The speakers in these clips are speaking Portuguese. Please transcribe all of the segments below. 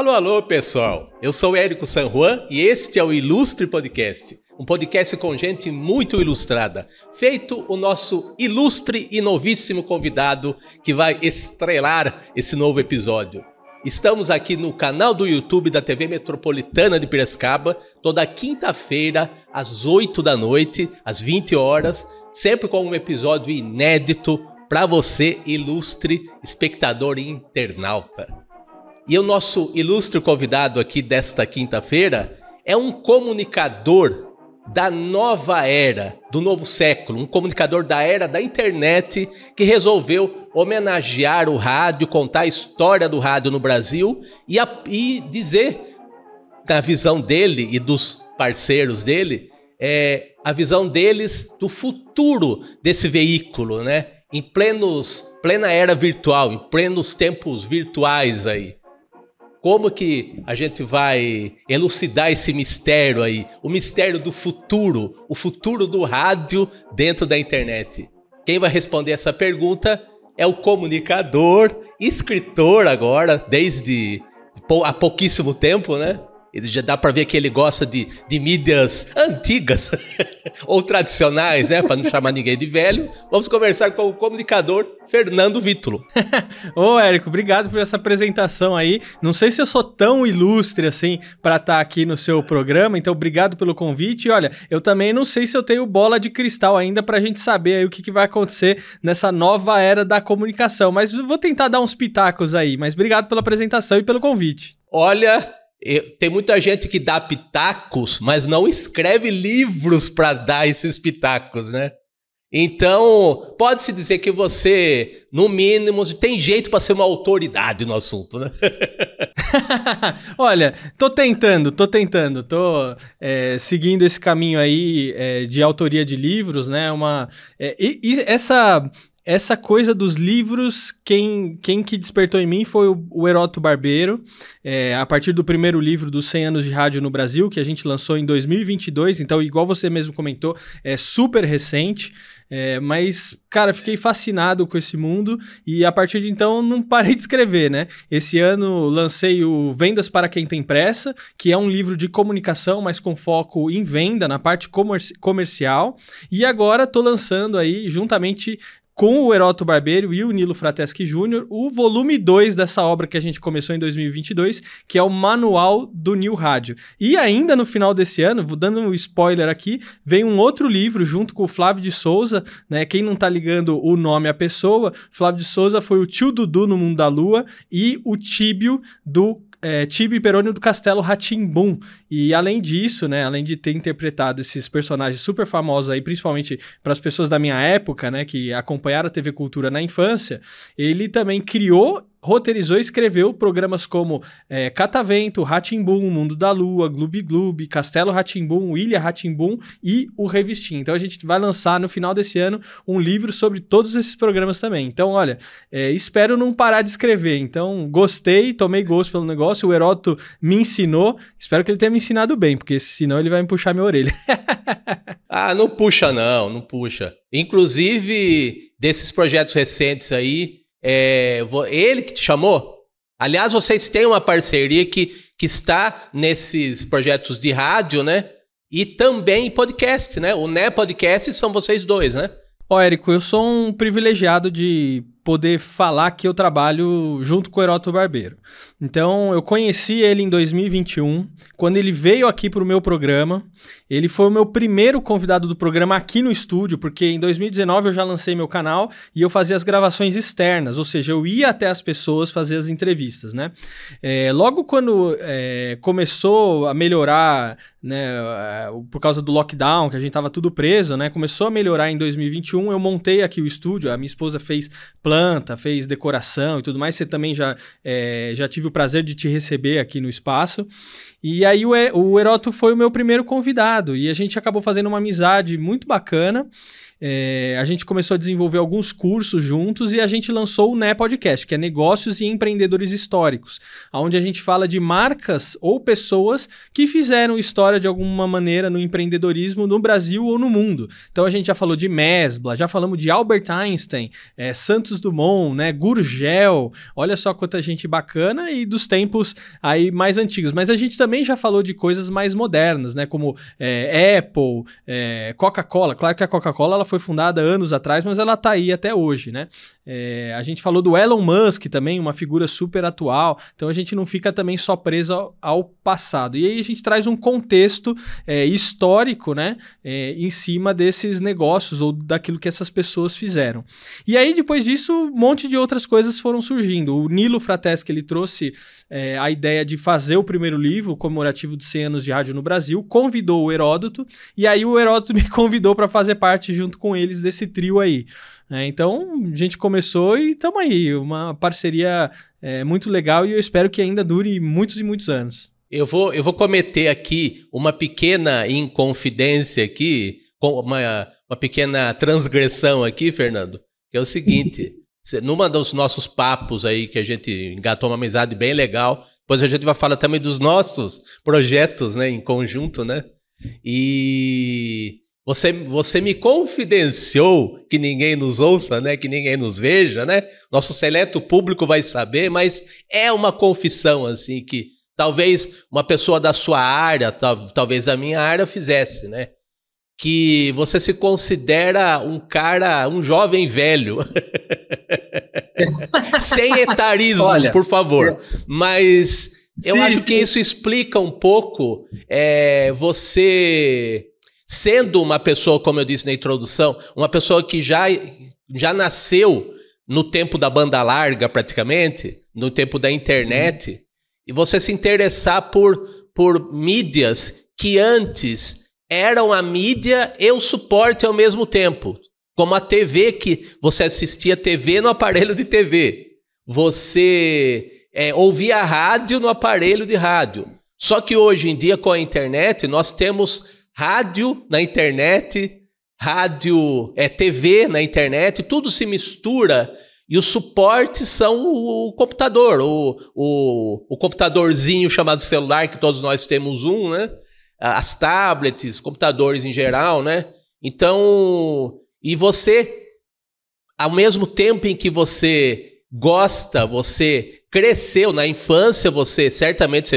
Alô, alô, pessoal! Eu sou o Érico San Juan e este é o Ilustre Podcast, um podcast com gente muito ilustrada, feito o nosso ilustre e novíssimo convidado que vai estrelar esse novo episódio. Estamos aqui no canal do YouTube da TV Metropolitana de Piracicaba, toda quinta-feira, às 8 da noite, às 20 horas, sempre com um episódio inédito para você, ilustre espectador e internauta. E o nosso ilustre convidado aqui desta quinta-feira é um comunicador da nova era, do novo século, um comunicador da era da internet que resolveu homenagear o rádio, contar a história do rádio no Brasil e dizer, na visão dele e dos parceiros dele, a visão deles do futuro desse veículo, né? Em plena era virtual, em plenos tempos virtuais aí. Como que a gente vai elucidar esse mistério aí? O mistério do futuro, o futuro do rádio dentro da internet. Quem vai responder essa pergunta é o comunicador, escritor agora, desde há pouquíssimo tempo, né? Ele já dá para ver que ele gosta de mídias antigas ou tradicionais, né? Para não chamar ninguém de velho. Vamos conversar com o comunicador Fernando Vítulo. Ô, Érico, obrigado por essa apresentação aí. Não sei se eu sou tão ilustre assim para estar aqui no seu programa, então obrigado pelo convite. E olha, eu também não sei se eu tenho bola de cristal ainda para a gente saber aí o que vai acontecer nessa nova era da comunicação, mas eu vou tentar dar uns pitacos aí. Mas obrigado pela apresentação e pelo convite. Olha... tem muita gente que dá pitacos, mas não escreve livros para dar esses pitacos, né? Então, pode-se dizer que você, no mínimo, tem jeito para ser uma autoridade no assunto, né? Olha, tô tentando, seguindo esse caminho aí de autoria de livros, né? Essa coisa dos livros, quem que despertou em mim foi o Heródoto Barbeiro, a partir do primeiro livro dos 100 anos de rádio no Brasil, que a gente lançou em 2022, então, igual você mesmo comentou, é super recente, mas, cara, fiquei fascinado com esse mundo e a partir de então não parei de escrever, né? Esse ano lancei o Vendas para Quem Tem Pressa, que é um livro de comunicação, mas com foco em venda, na parte comercial, e agora tô lançando aí, juntamente com o Heródoto Barbeiro e o Nilo Frateschi Júnior, o volume 2 dessa obra que a gente começou em 2022, que é o Manual do New Rádio. E ainda no final desse ano, vou dando um spoiler aqui, vem um outro livro junto com o Flávio de Souza, né? Quem não tá ligando o nome à pessoa, Flávio de Souza foi o tio Dudu no Mundo da Lua e o Tíbio do Tíbio e Perônio do Castelo Rá-Tim-Bum. E além disso, né, além de ter interpretado esses personagens super famosos aí, principalmente para as pessoas da minha época, né, que acompanharam a TV Cultura na infância, ele também criou, roteirizou e escreveu programas como Catavento, Rá-Tim-Bum, Mundo da Lua, Gloob Gloob, Castelo Rá-Tim-Bum, Ilha Rá-Tim-Bum e o Revistinha. Então a gente vai lançar no final desse ano um livro sobre todos esses programas também. Então, olha, espero não parar de escrever. Então, gostei, tomei gosto pelo negócio, o Heródoto me ensinou, espero que ele tenha me ensinado bem, porque senão ele vai me puxar minha orelha. Ah, não puxa não, não puxa. Inclusive, desses projetos recentes aí, ele que te chamou? Aliás, vocês têm uma parceria que está nesses projetos de rádio, né? E também podcast, né? O Né Podcast são vocês dois, né? Ó, Érico, eu sou um privilegiado de poder falar que eu trabalho junto com o Heródoto Barbeiro. Então, eu conheci ele em 2021, quando ele veio aqui para o meu programa. Ele foi o meu primeiro convidado do programa aqui no estúdio, porque em 2019 eu já lancei meu canal e eu fazia as gravações externas, ou seja, eu ia até as pessoas fazer as entrevistas, né? Logo quando começou a melhorar, né, por causa do lockdown, que a gente estava tudo preso, né? Começou a melhorar em 2021, eu montei aqui o estúdio, a minha esposa fez planta, fez decoração e tudo mais. Você também já tive o prazer de te receber aqui no espaço. E aí o Heródoto foi o meu primeiro convidado e a gente acabou fazendo uma amizade muito bacana. a gente começou a desenvolver alguns cursos juntos e a gente lançou o Né Podcast, que é Negócios e Empreendedores Históricos, onde a gente fala de marcas ou pessoas que fizeram história de alguma maneira no empreendedorismo no Brasil ou no mundo. Então a gente já falou de Mesbla, já falamos de Albert Einstein, Santos Dumont, né, Gurgel, olha só quanta gente bacana, e dos tempos aí mais antigos. Mas a gente também já falou de coisas mais modernas, né, como Apple, Coca-Cola. Claro que a Coca-Cola ela foi fundada anos atrás, mas ela tá aí até hoje, né? A gente falou do Elon Musk também, uma figura super atual, então a gente não fica também só preso ao passado. E aí a gente traz um contexto histórico, né, em cima desses negócios ou daquilo que essas pessoas fizeram. E aí depois disso, um monte de outras coisas foram surgindo. O Nilo Frateschi, ele trouxe a ideia de fazer o primeiro livro comemorativo dos 100 anos de rádio no Brasil, convidou o Heródoto, e aí o Heródoto me convidou para fazer parte junto com eles desse trio aí. Então, a gente começou e estamos aí, uma parceria muito legal, e eu espero que ainda dure muitos e muitos anos. Eu vou cometer aqui uma pequena inconfidência aqui, uma pequena transgressão aqui, Fernando, que é o seguinte, numa dos nossos papos aí, que a gente engatou uma amizade bem legal, depois a gente vai falar também dos nossos projetos, né, em conjunto, né, e você me confidenciou que ninguém nos ouça, né, que ninguém nos veja, né, nosso seleto público vai saber, mas é uma confissão, assim, que talvez uma pessoa da sua área, talvez a minha área fizesse, né, que você se considera um jovem velho. Sem etarismos, olha, por favor. Mas eu acho que isso explica um pouco você sendo uma pessoa, como eu disse na introdução, uma pessoa que já nasceu no tempo da banda larga, praticamente, no tempo da internet, e você se interessar por mídias que antes eram a mídia e o suporte ao mesmo tempo. Como a TV, que você assistia TV no aparelho de TV. Você ouvia rádio no aparelho de rádio. Só que hoje em dia, com a internet, nós temos rádio na internet, TV na internet, tudo se mistura. E os suportes são o computador, o computadorzinho chamado celular, que todos nós temos um, né? As tablets, computadores em geral, né? Então, e você, ao mesmo tempo em que você gosta, você cresceu na infância, você certamente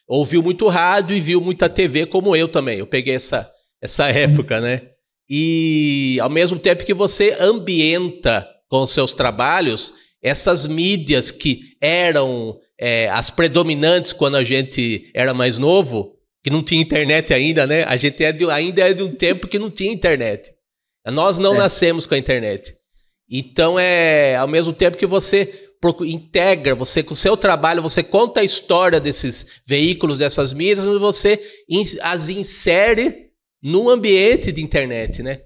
ouviu muito rádio e viu muita TV, como eu também. Eu peguei essa época, né? E ao mesmo tempo que você ambienta com os seus trabalhos essas mídias que eram as predominantes quando a gente era mais novo, que não tinha internet ainda, né? A gente ainda é de um tempo que não tinha internet. Nós não nascemos com a internet. Então, ao mesmo tempo que você integra, você com o seu trabalho, você conta a história desses veículos, dessas mídias, mas você as insere no ambiente de internet, né?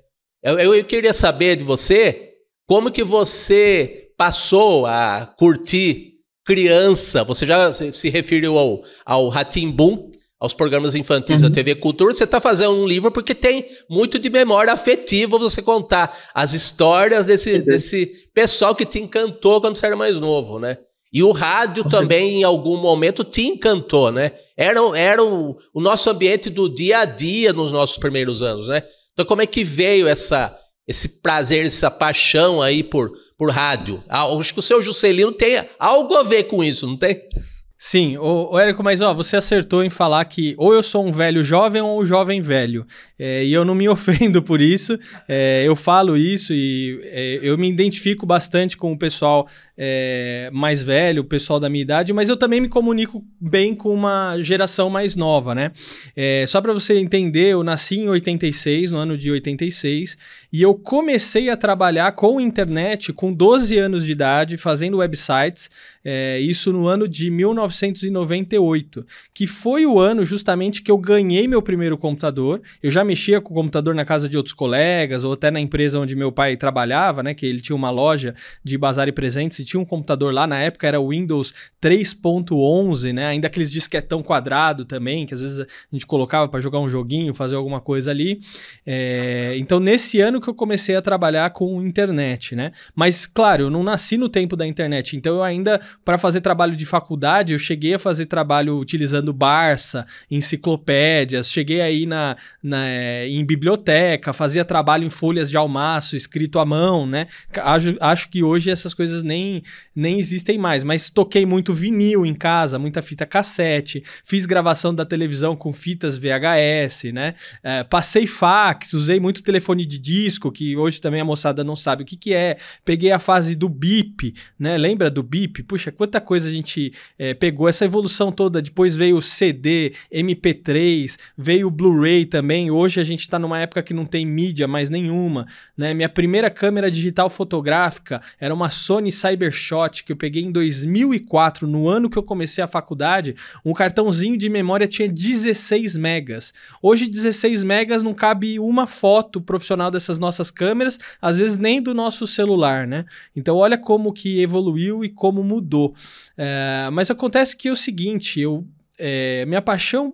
Eu queria saber de você, como que você passou a curtir criança, você já se referiu ao Rá-Tim-Bum, aos programas infantis da TV Cultura, você está fazendo um livro porque tem muito de memória afetiva você contar as histórias desse pessoal que te encantou quando você era mais novo, né? E o rádio também, em algum momento, te encantou, né? Era o nosso ambiente do dia a dia nos nossos primeiros anos, né? Então, como é que veio esse prazer, essa paixão aí por rádio? Acho que o seu Juscelino tem algo a ver com isso, não tem? Sim, Érico, mas você acertou em falar que ou eu sou um velho jovem ou um jovem velho, e eu não me ofendo por isso, eu falo isso e eu me identifico bastante com o pessoal mais velho, o pessoal da minha idade, mas eu também me comunico bem com uma geração mais nova, né? Só para você entender, eu nasci em 86, no ano de 86, e eu comecei a trabalhar com internet com 12 anos de idade, fazendo websites, isso no ano de 1998, que foi o ano justamente que eu ganhei meu primeiro computador. Eu já mexia com o computador na casa de outros colegas, ou até na empresa onde meu pai trabalhava, né, que ele tinha uma loja de bazar e presentes e tinha um computador lá, na época era o Windows 3.11, né? Ainda aqueles disquetão quadrado também, que às vezes a gente colocava para jogar um joguinho, fazer alguma coisa ali. Então, nesse ano que eu comecei a trabalhar com internet, né? Mas, claro, eu não nasci no tempo da internet, então eu ainda, para fazer trabalho de faculdade, eu cheguei a fazer trabalho utilizando Barça, enciclopédias, cheguei aí em biblioteca, fazia trabalho em folhas de almaço, escrito à mão, né? Acho que hoje essas coisas nem existem mais, mas toquei muito vinil em casa, muita fita cassete, fiz gravação da televisão com fitas VHS, né? Passei fax, usei muito telefone de disco, que hoje também a moçada não sabe o que é. Peguei a fase do bip, né? Lembra do bip? Puxa, quanta coisa a gente pegou, essa evolução toda. Depois veio o CD, MP3, veio o Blu-ray também. Hoje a gente tá numa época que não tem mídia mais nenhuma, né? Minha primeira câmera digital fotográfica era uma Sony Cybershot que eu peguei em 2004, no ano que eu comecei a faculdade. Um cartãozinho de memória tinha 16 megas. Hoje 16 megas não cabe uma foto profissional dessas nossas câmeras, às vezes nem do nosso celular, né? Então olha como que evoluiu e como mudou. Mas acontece que é o seguinte, minha paixão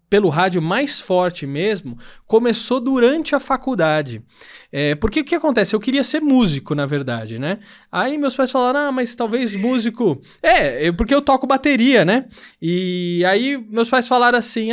pelo rádio mais forte mesmo, começou durante a faculdade. Porque o que acontece? Eu queria ser músico, na verdade, né? Aí meus pais falaram, mas talvez músico... porque eu toco bateria, né? E aí meus pais falaram assim,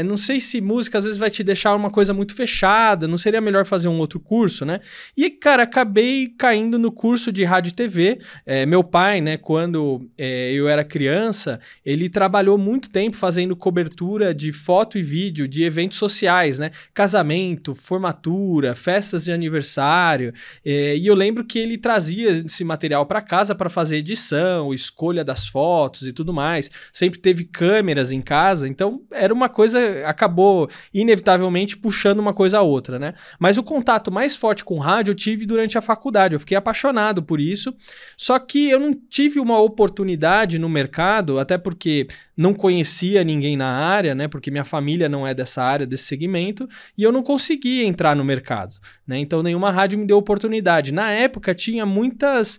não sei se música às vezes vai te deixar uma coisa muito fechada, não seria melhor fazer um outro curso, né? E, cara, acabei caindo no curso de rádio e TV. Meu pai, né, quando eu era criança, ele trabalhou muito tempo fazendo cobertura de foto e vídeo de eventos sociais, né? Casamento, formatura, festas de aniversário. E eu lembro que ele trazia esse material para casa para fazer edição, escolha das fotos e tudo mais. Sempre teve câmeras em casa, então era uma coisa, acabou inevitavelmente puxando uma coisa a outra, né? Mas o contato mais forte com rádio eu tive durante a faculdade, eu fiquei apaixonado por isso, só que eu não tive uma oportunidade no mercado, até porque não conhecia ninguém na área, né? Porque minha família não é dessa área, desse segmento, e eu não conseguia entrar no mercado, né? Então nenhuma rádio me deu oportunidade. Na época tinha muitas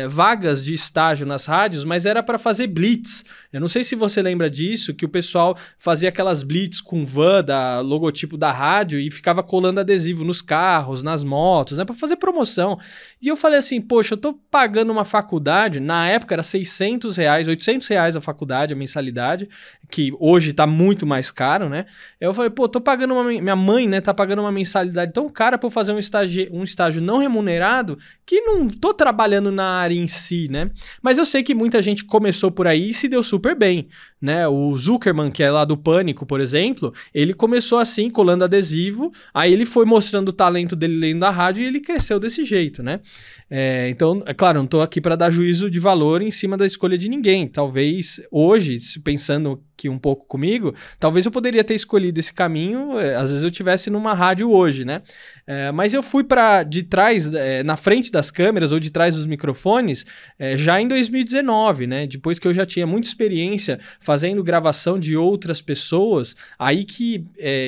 vagas de estágio nas rádios, mas era para fazer blitz. Eu não sei se você lembra disso, que o pessoal fazia aquelas blitz com van, logotipo da rádio, e ficava colando adesivo nos carros, nas motos, né? Para fazer promoção. E eu falei assim, poxa, eu tô pagando uma faculdade, na época era R$600, R$800 a faculdade, a mensalidade, que hoje tá muito mais caro, né? Eu falei, tô pagando minha mãe, né, tá pagando uma mensalidade tão cara pra eu fazer um estágio não remunerado, que não tô trabalhando na área em si, né? Mas eu sei que muita gente começou por aí e se deu super bem, né? O Zuckerman, que é lá do Pânico, por exemplo, ele começou assim, colando adesivo, aí ele foi mostrando o talento dele lendo da rádio e ele cresceu desse jeito, né? Então, é claro, não tô aqui para dar juízo de valor em cima da escolha de ninguém. Talvez hoje, pensando aqui um pouco comigo, talvez eu poderia ter escolhido esse caminho, às vezes eu estivesse numa rádio hoje, né? Mas eu fui para de trás, na frente das câmeras ou de trás dos microfones, já em 2019, né? Depois que eu já tinha muita experiência fazendo gravação de outras pessoas, aí que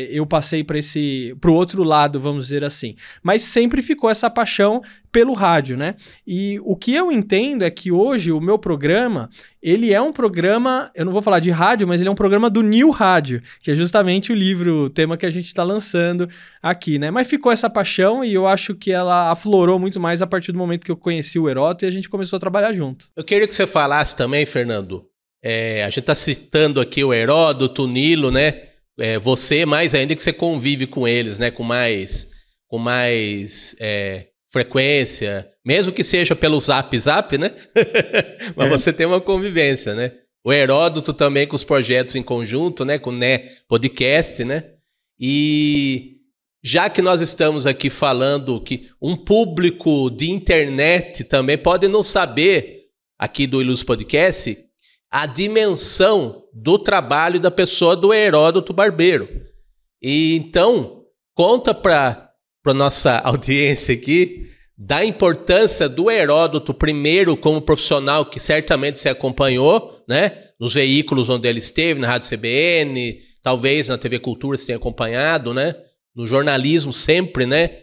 eu passei para pro outro lado, vamos dizer assim. Mas sempre ficou essa paixão pelo rádio, né? E o que eu entendo é que hoje o meu programa, ele é um programa, eu não vou falar de rádio, mas ele é um programa do New Rádio, que é justamente o tema que a gente está lançando aqui, né? Mas ficou essa paixão e eu acho que ela aflorou muito mais a partir do momento que eu conheci o Heródoto e a gente começou a trabalhar junto. Eu queria que você falasse também, Fernando, a gente está citando aqui o Heródoto, o Nilo, né? Você, mais ainda que você convive com eles, né? Com mais frequência, mesmo que seja pelo Zap, né? Mas você tem uma convivência, né? O Heródoto também com os projetos em conjunto, né? Com o Né Podcast, né? E já que nós estamos aqui falando que um público de internet também pode não saber, aqui do Ilustre Podcast, a dimensão do trabalho da pessoa do Heródoto Barbeiro. E então, conta para nossa audiência aqui da importância do Heródoto, primeiro como profissional que certamente você acompanhou, né? Nos veículos onde ele esteve, na Rádio CBN, talvez na TV Cultura você tenha acompanhado, né? No jornalismo sempre, né?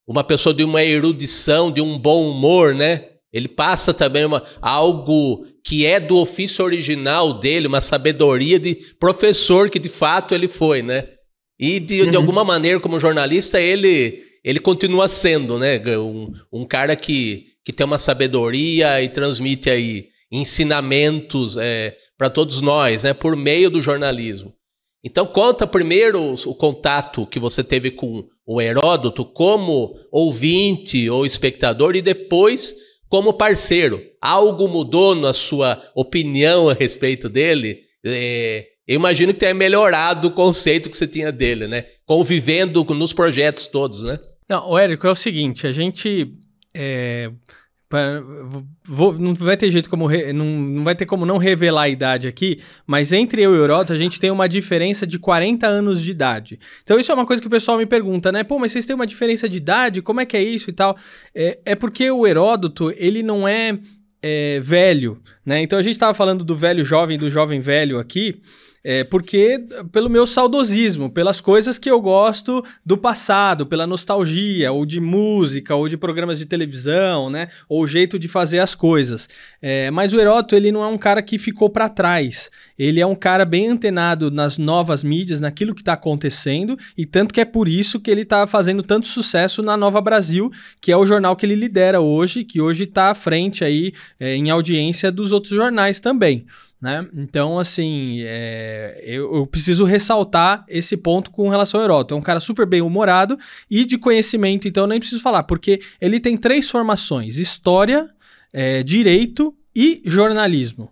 Uma pessoa de uma erudição, de um bom humor, né? Ele passa também algo que é do ofício original dele, uma sabedoria de professor que de fato ele foi, né? E de alguma maneira, como jornalista, ele continua sendo, né? Um cara que tem uma sabedoria e transmite aí ensinamentos para todos nós, né? Por meio do jornalismo. Então conta primeiro o contato que você teve com o Heródoto como ouvinte ou espectador e depois como parceiro. Algo mudou na sua opinião a respeito dele? Eu imagino que tenha melhorado o conceito que você tinha dele, né? Convivendo nos projetos todos, né? Não, Érico, é o seguinte, a gente... não vai ter jeito não vai ter como não revelar a idade aqui, mas entre eu e o Heródoto a gente tem uma diferença de 40 anos de idade. Então isso é uma coisa que o pessoal me pergunta, né? Pô, mas vocês têm uma diferença de idade? Como é que é isso e tal? É porque o Heródoto, ele não é velho, né? Então a gente estava falando do velho jovem, do jovem velho aqui, porque pelo meu saudosismo, pelas coisas que eu gosto do passado, pela nostalgia, ou de música, ou de programas de televisão, né? Ou o jeito de fazer as coisas. Mas o Heródoto, ele não é um cara que ficou para trás. Ele é um cara bem antenado nas novas mídias, naquilo que está acontecendo, e tanto que é por isso que ele está fazendo tanto sucesso na Nova Brasil, que é o jornal que ele lidera hoje, que hoje está à frente aí em audiência dos outros jornais também. Né? Então, assim, eu preciso ressaltar esse ponto com relação ao Heródoto. É um cara super bem humorado e de conhecimento, então eu nem preciso falar, porque ele tem 3 formações: história, direito e jornalismo.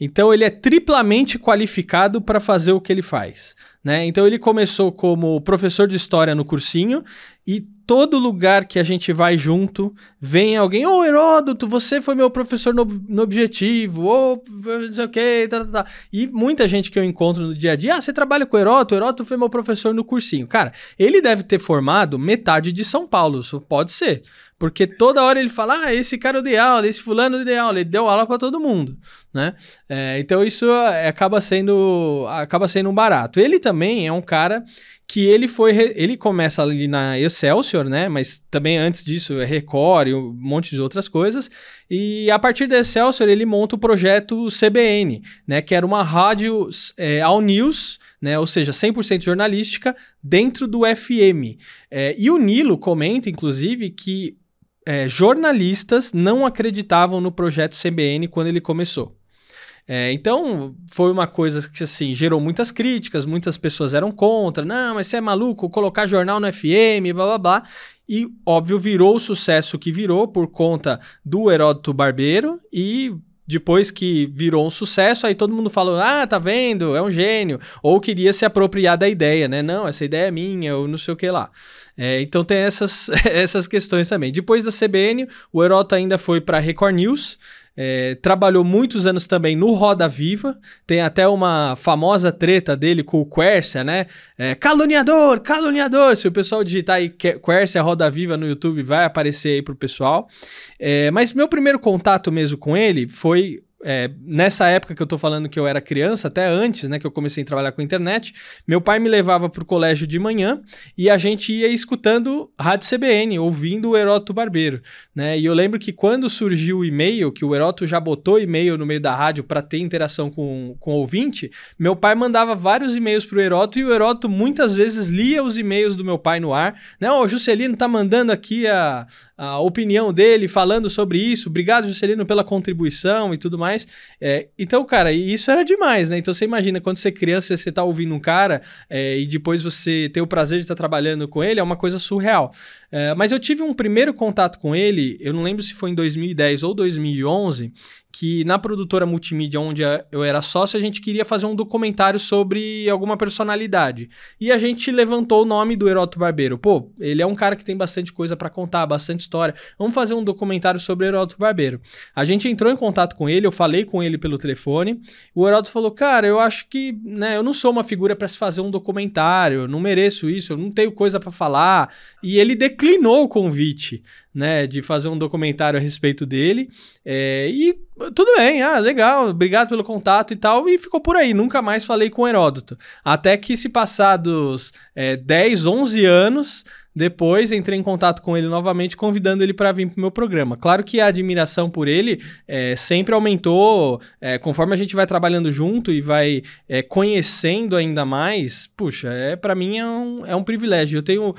Então ele é triplamente qualificado para fazer o que ele faz, né? Então ele começou como professor de história no cursinho e todo lugar que a gente vai junto, vem alguém, ô Heródoto, você foi meu professor no Objetivo, ou não sei o que, tá. E muita gente que eu encontro no dia a dia, você trabalha com o Heródoto foi meu professor no cursinho. Cara, ele deve ter formado metade de São Paulo, isso pode ser. Porque toda hora ele fala, esse cara eu dei aula, esse fulano eu dei aula, ele deu aula para todo mundo, né? Então isso acaba sendo um barato. Ele também é um cara que ele começa ali na Excelsior, né? Mas também antes disso é Record e um monte de outras coisas. E a partir da Excelsior ele monta o projeto CBN, né? Que era uma rádio all news, né? Ou seja, 100% jornalística dentro do FM. E o Nilo comenta, inclusive, que jornalistas não acreditavam no projeto CBN quando ele começou. Então, foi uma coisa que, assim, gerou muitas críticas, muitas pessoas eram contra, não, mas você é maluco, colocar jornal no FM, blá, blá, blá. E, óbvio, virou o sucesso que virou por conta do Heródoto Barbeiro e... Depois que virou um sucesso, aí todo mundo falou, tá vendo, é um gênio. Ou queria se apropriar da ideia, né? Não, essa ideia é minha, ou não sei o que lá. Então tem essas questões também. Depois da CBN, o Heródoto ainda foi para Record News, trabalhou muitos anos também no Roda Viva, tem até uma famosa treta dele com o Quércia, né? Caluniador, caluniador! Se o pessoal digitar aí Quércia Roda Viva no YouTube, vai aparecer aí pro pessoal. Mas meu primeiro contato mesmo com ele foi... nessa época que eu tô falando que eu era criança, até antes, né, que eu comecei a trabalhar com internet, meu pai me levava pro colégio de manhã e a gente ia escutando Rádio CBN, ouvindo o Heródoto Barbeiro, né, e eu lembro que quando surgiu o e-mail, que o Heródoto já botou e-mail no meio da rádio para ter interação com o ouvinte, meu pai mandava vários e-mails pro Heródoto e o Heródoto muitas vezes lia os e-mails do meu pai no ar, né, o Juscelino tá mandando aqui a opinião dele, falando sobre isso, obrigado Juscelino pela contribuição e tudo mais. Então, cara, isso era demais, né? Então você imagina, quando você é criança, você tá ouvindo um cara e depois você tem o prazer de estar trabalhando com ele, é uma coisa surreal. Mas eu tive um primeiro contato com ele, eu não lembro se foi em 2010 ou 2011, que na produtora multimídia onde eu era sócio, a gente queria fazer um documentário sobre alguma personalidade. E a gente levantou o nome do Heródoto Barbeiro. Pô, ele é um cara que tem bastante coisa pra contar, bastante história. Vamos fazer um documentário sobre o Heródoto Barbeiro. A gente entrou em contato com ele, eu falei com ele pelo telefone. O Heródoto falou, cara, eu acho que, né, eu não sou uma figura pra se fazer um documentário, eu não mereço isso, eu não tenho coisa pra falar. E ele declinou o convite, né, de fazer um documentário a respeito dele. E tudo bem, legal, obrigado pelo contato e tal, e ficou por aí, nunca mais falei com o Heródoto. Até que se passados 10, 11 anos, depois entrei em contato com ele novamente, convidando ele para vir para o meu programa. Claro que a admiração por ele sempre aumentou, conforme a gente vai trabalhando junto e vai conhecendo ainda mais. Puxa, para mim é um privilégio. Eu tenho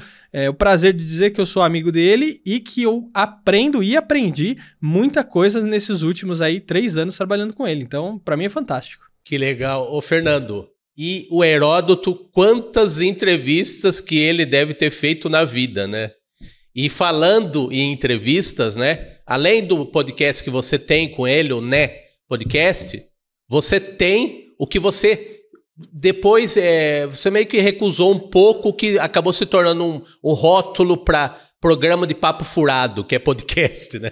o prazer de dizer que eu sou amigo dele e que eu aprendo e aprendi muita coisa nesses últimos 3 anos trabalhando com ele. Então, para mim é fantástico. Que legal. Ô, Fernando, e o Heródoto, quantas entrevistas que ele deve ter feito na vida, né? E falando em entrevistas, né? Além do podcast que você tem com ele, o Né Podcast, você tem o que você... Depois, você meio que recusou um pouco, que acabou se tornando um rótulo para programa de papo furado, que é podcast, né?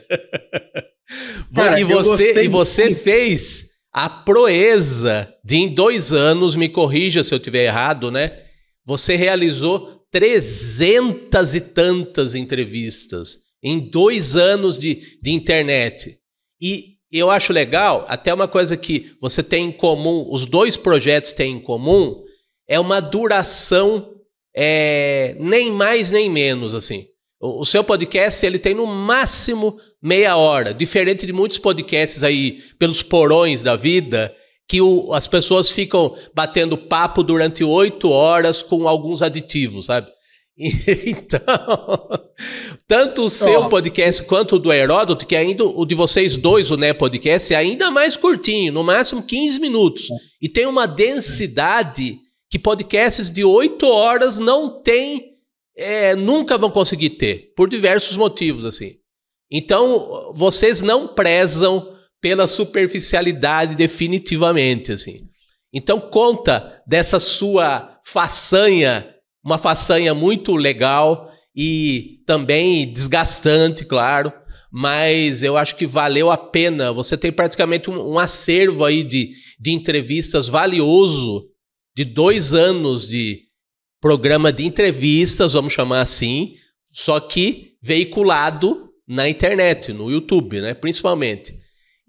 Cara, e você fez a proeza de, em 2 anos, me corrija se eu estiver errado, né? Você realizou 300 e tantas entrevistas em 2 anos de internet. E eu acho legal, até uma coisa que você tem em comum, os 2 projetos têm em comum, é uma duração nem mais nem menos, assim. O seu podcast, ele tem no máximo meia hora, diferente de muitos podcasts aí pelos porões da vida, que as pessoas ficam batendo papo durante 8 horas com alguns aditivos, sabe? Então, tanto o seu podcast quanto o do Heródoto, que ainda o de vocês dois, o Né Podcast, é ainda mais curtinho, no máximo 15 minutos. E tem uma densidade que podcasts de 8 horas não tem, nunca vão conseguir ter, por diversos motivos, assim. Então, vocês não prezam pela superficialidade definitivamente, assim. Então, conta dessa sua façanha, uma façanha muito legal e também desgastante, claro, mas eu acho que valeu a pena. Você tem praticamente um acervo aí de entrevistas valioso, de 2 anos de programa de entrevistas, vamos chamar assim, só que veiculado na internet, no YouTube, né, principalmente.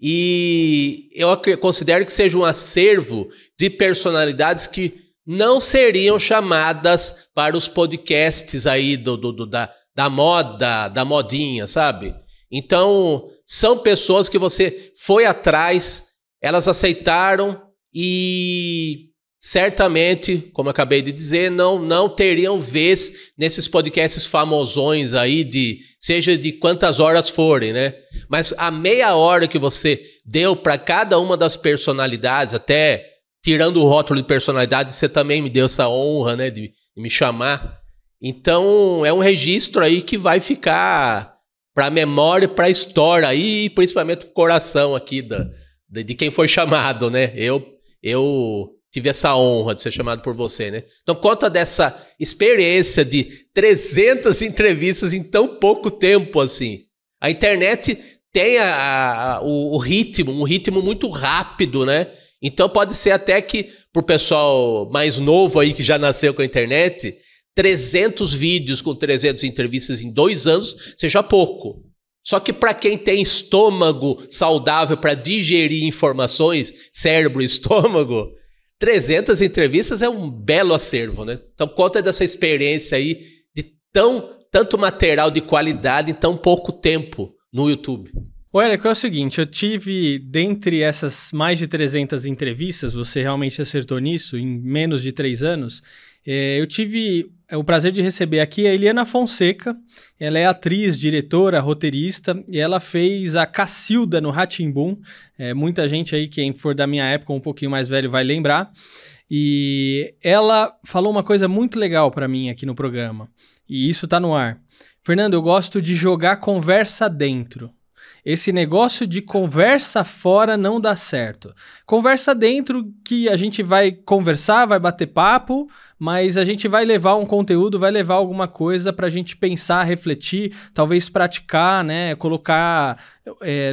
E eu considero que seja um acervo de personalidades que não seriam chamadas para os podcasts aí da moda, da modinha, sabe? Então, são pessoas que você foi atrás, elas aceitaram e certamente, como eu acabei de dizer, não teriam vez nesses podcasts famosões aí, seja de quantas horas forem, né? Mas a meia hora que você deu para cada uma das personalidades, até tirando o rótulo de personalidade, você também me deu essa honra, né, de me chamar. Então, é um registro aí que vai ficar para a memória e para a história aí, e principalmente para o coração aqui de quem foi chamado, né? Eu tive essa honra de ser chamado por você, né? Então, conta dessa experiência de 300 entrevistas em tão pouco tempo, assim. A internet tem um ritmo muito rápido, né? Então, pode ser até que, pro pessoal mais novo aí, que já nasceu com a internet, 300 vídeos com 300 entrevistas em 2 anos seja pouco. Só que para quem tem estômago saudável para digerir informações, cérebro e estômago, 300 entrevistas é um belo acervo, né? Então, conta dessa experiência aí de tanto material de qualidade em tão pouco tempo no YouTube. Ô, Érico, é o seguinte, eu tive, dentre essas mais de 300 entrevistas, você realmente acertou nisso, em menos de 3 anos, eu tive o prazer de receber aqui a Eliana Fonseca. Ela é atriz, diretora, roteirista, e ela fez a Cacilda no Rá-Tim-Bum. Muita gente aí, quem for da minha época, um pouquinho mais velho, vai lembrar. E ela falou uma coisa muito legal para mim aqui no programa, e isso tá no ar. Fernando, eu gosto de jogar conversa dentro. Esse negócio de conversa fora não dá certo. Conversa dentro que a gente vai conversar, vai bater papo, mas a gente vai levar um conteúdo, vai levar alguma coisa pra gente pensar, refletir, talvez praticar, né, colocar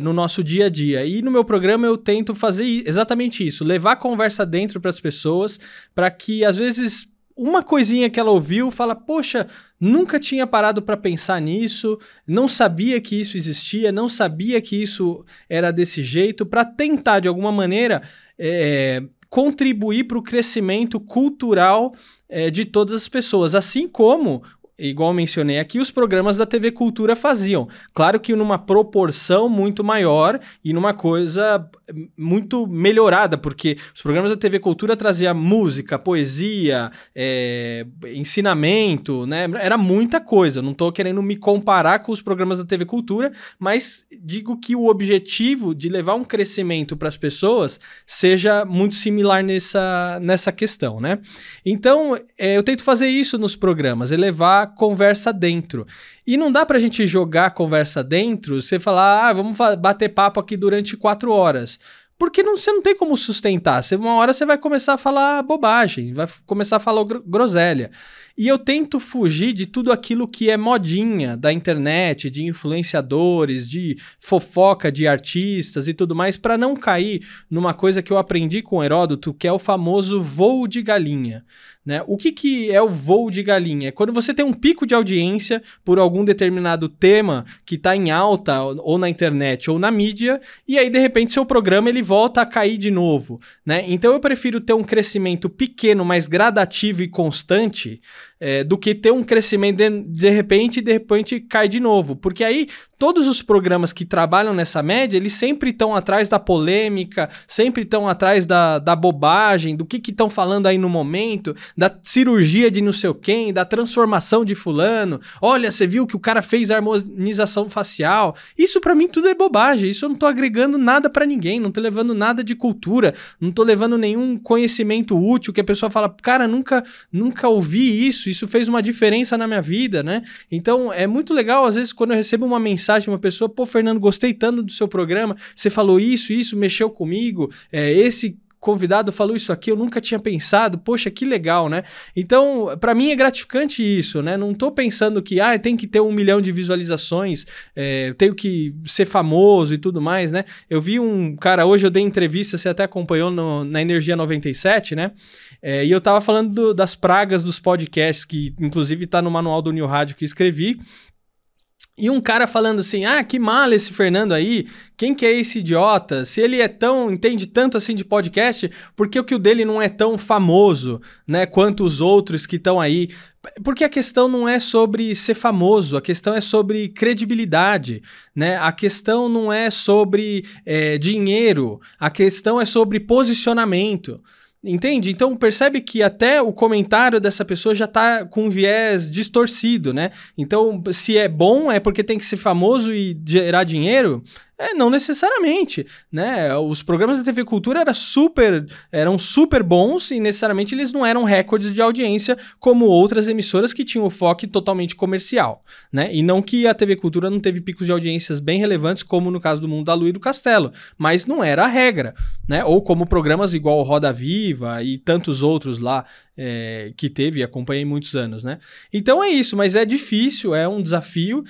no nosso dia a dia. E no meu programa eu tento fazer exatamente isso, levar a conversa dentro pras pessoas, para que às vezes uma coisinha que ela ouviu, fala, poxa, nunca tinha parado para pensar nisso, não sabia que isso existia, não sabia que isso era desse jeito, para tentar, de alguma maneira, contribuir para o crescimento cultural de todas as pessoas. Assim como igual eu mencionei aqui, os programas da TV Cultura faziam. Claro que numa proporção muito maior e numa coisa muito melhorada, porque os programas da TV Cultura traziam música, poesia, ensinamento, né? Era muita coisa. Não estou querendo me comparar com os programas da TV Cultura, mas digo que o objetivo de levar um crescimento para as pessoas seja muito similar nessa questão, né? Então, eu tento fazer isso nos programas, levar conversa dentro. E não dá pra gente jogar conversa dentro, você falar, vamos bater papo aqui durante 4 horas. Porque você não tem como sustentar. Uma hora você vai começar a falar bobagem, vai começar a falar groselha. E eu tento fugir de tudo aquilo que é modinha da internet, de influenciadores, de fofoca de artistas e tudo mais, para não cair numa coisa que eu aprendi com Heródoto, que é o famoso voo de galinha. Né? O que é o voo de galinha? É quando você tem um pico de audiência por algum determinado tema que está em alta, ou na internet, ou na mídia, e aí, de repente, seu programa ele volta a cair de novo. Né? Então, eu prefiro ter um crescimento pequeno, mas gradativo e constante, do que ter um crescimento de repente cai de novo. Porque aí todos os programas que trabalham nessa média, eles sempre estão atrás da polêmica, sempre estão atrás da bobagem, do que estão falando aí no momento, da cirurgia de não sei quem, da transformação de fulano. Olha, você viu que o cara fez harmonização facial. Isso pra mim tudo é bobagem. Isso eu não tô agregando nada pra ninguém, não tô levando nada de cultura, não tô levando nenhum conhecimento útil que a pessoa fala, cara, nunca ouvi isso fez uma diferença na minha vida, né? Então, é muito legal, às vezes, quando eu recebo uma mensagem de uma pessoa, pô, Fernando, gostei tanto do seu programa, você falou isso mexeu comigo, esse convidado falou isso aqui, eu nunca tinha pensado, poxa, que legal, né? Então, pra mim é gratificante isso, né? Não tô pensando que, tem que ter 1 milhão de visualizações, tenho que ser famoso e tudo mais, né? Eu vi um cara, hoje eu dei entrevista, você até acompanhou na Energia 97, né? E eu tava falando das pragas dos podcasts, que inclusive tá no manual do New Rádio que escrevi, e um cara falando assim, que mala esse Fernando aí, quem que é esse idiota? Se ele entende tanto assim de podcast, por que o que o dele não é tão famoso, né, quanto os outros que estão aí? Porque a questão não é sobre ser famoso, a questão é sobre credibilidade, né? A questão não é sobre dinheiro, a questão é sobre posicionamento. Entende? Então percebe que até o comentário dessa pessoa já tá com um viés distorcido, né? Então, se é bom, é porque tem que ser famoso e gerar dinheiro? Não necessariamente, né? Os programas da TV Cultura eram super bons e necessariamente eles não eram recordes de audiência como outras emissoras que tinham o foco totalmente comercial, né? E não que a TV Cultura não teve picos de audiências bem relevantes, como no caso do Mundo da Lua e do Castelo, mas não era a regra, né? Ou como programas igual Roda Viva e tantos outros lá que teve e acompanhei muitos anos, né? Então é isso, mas é difícil, é um desafio,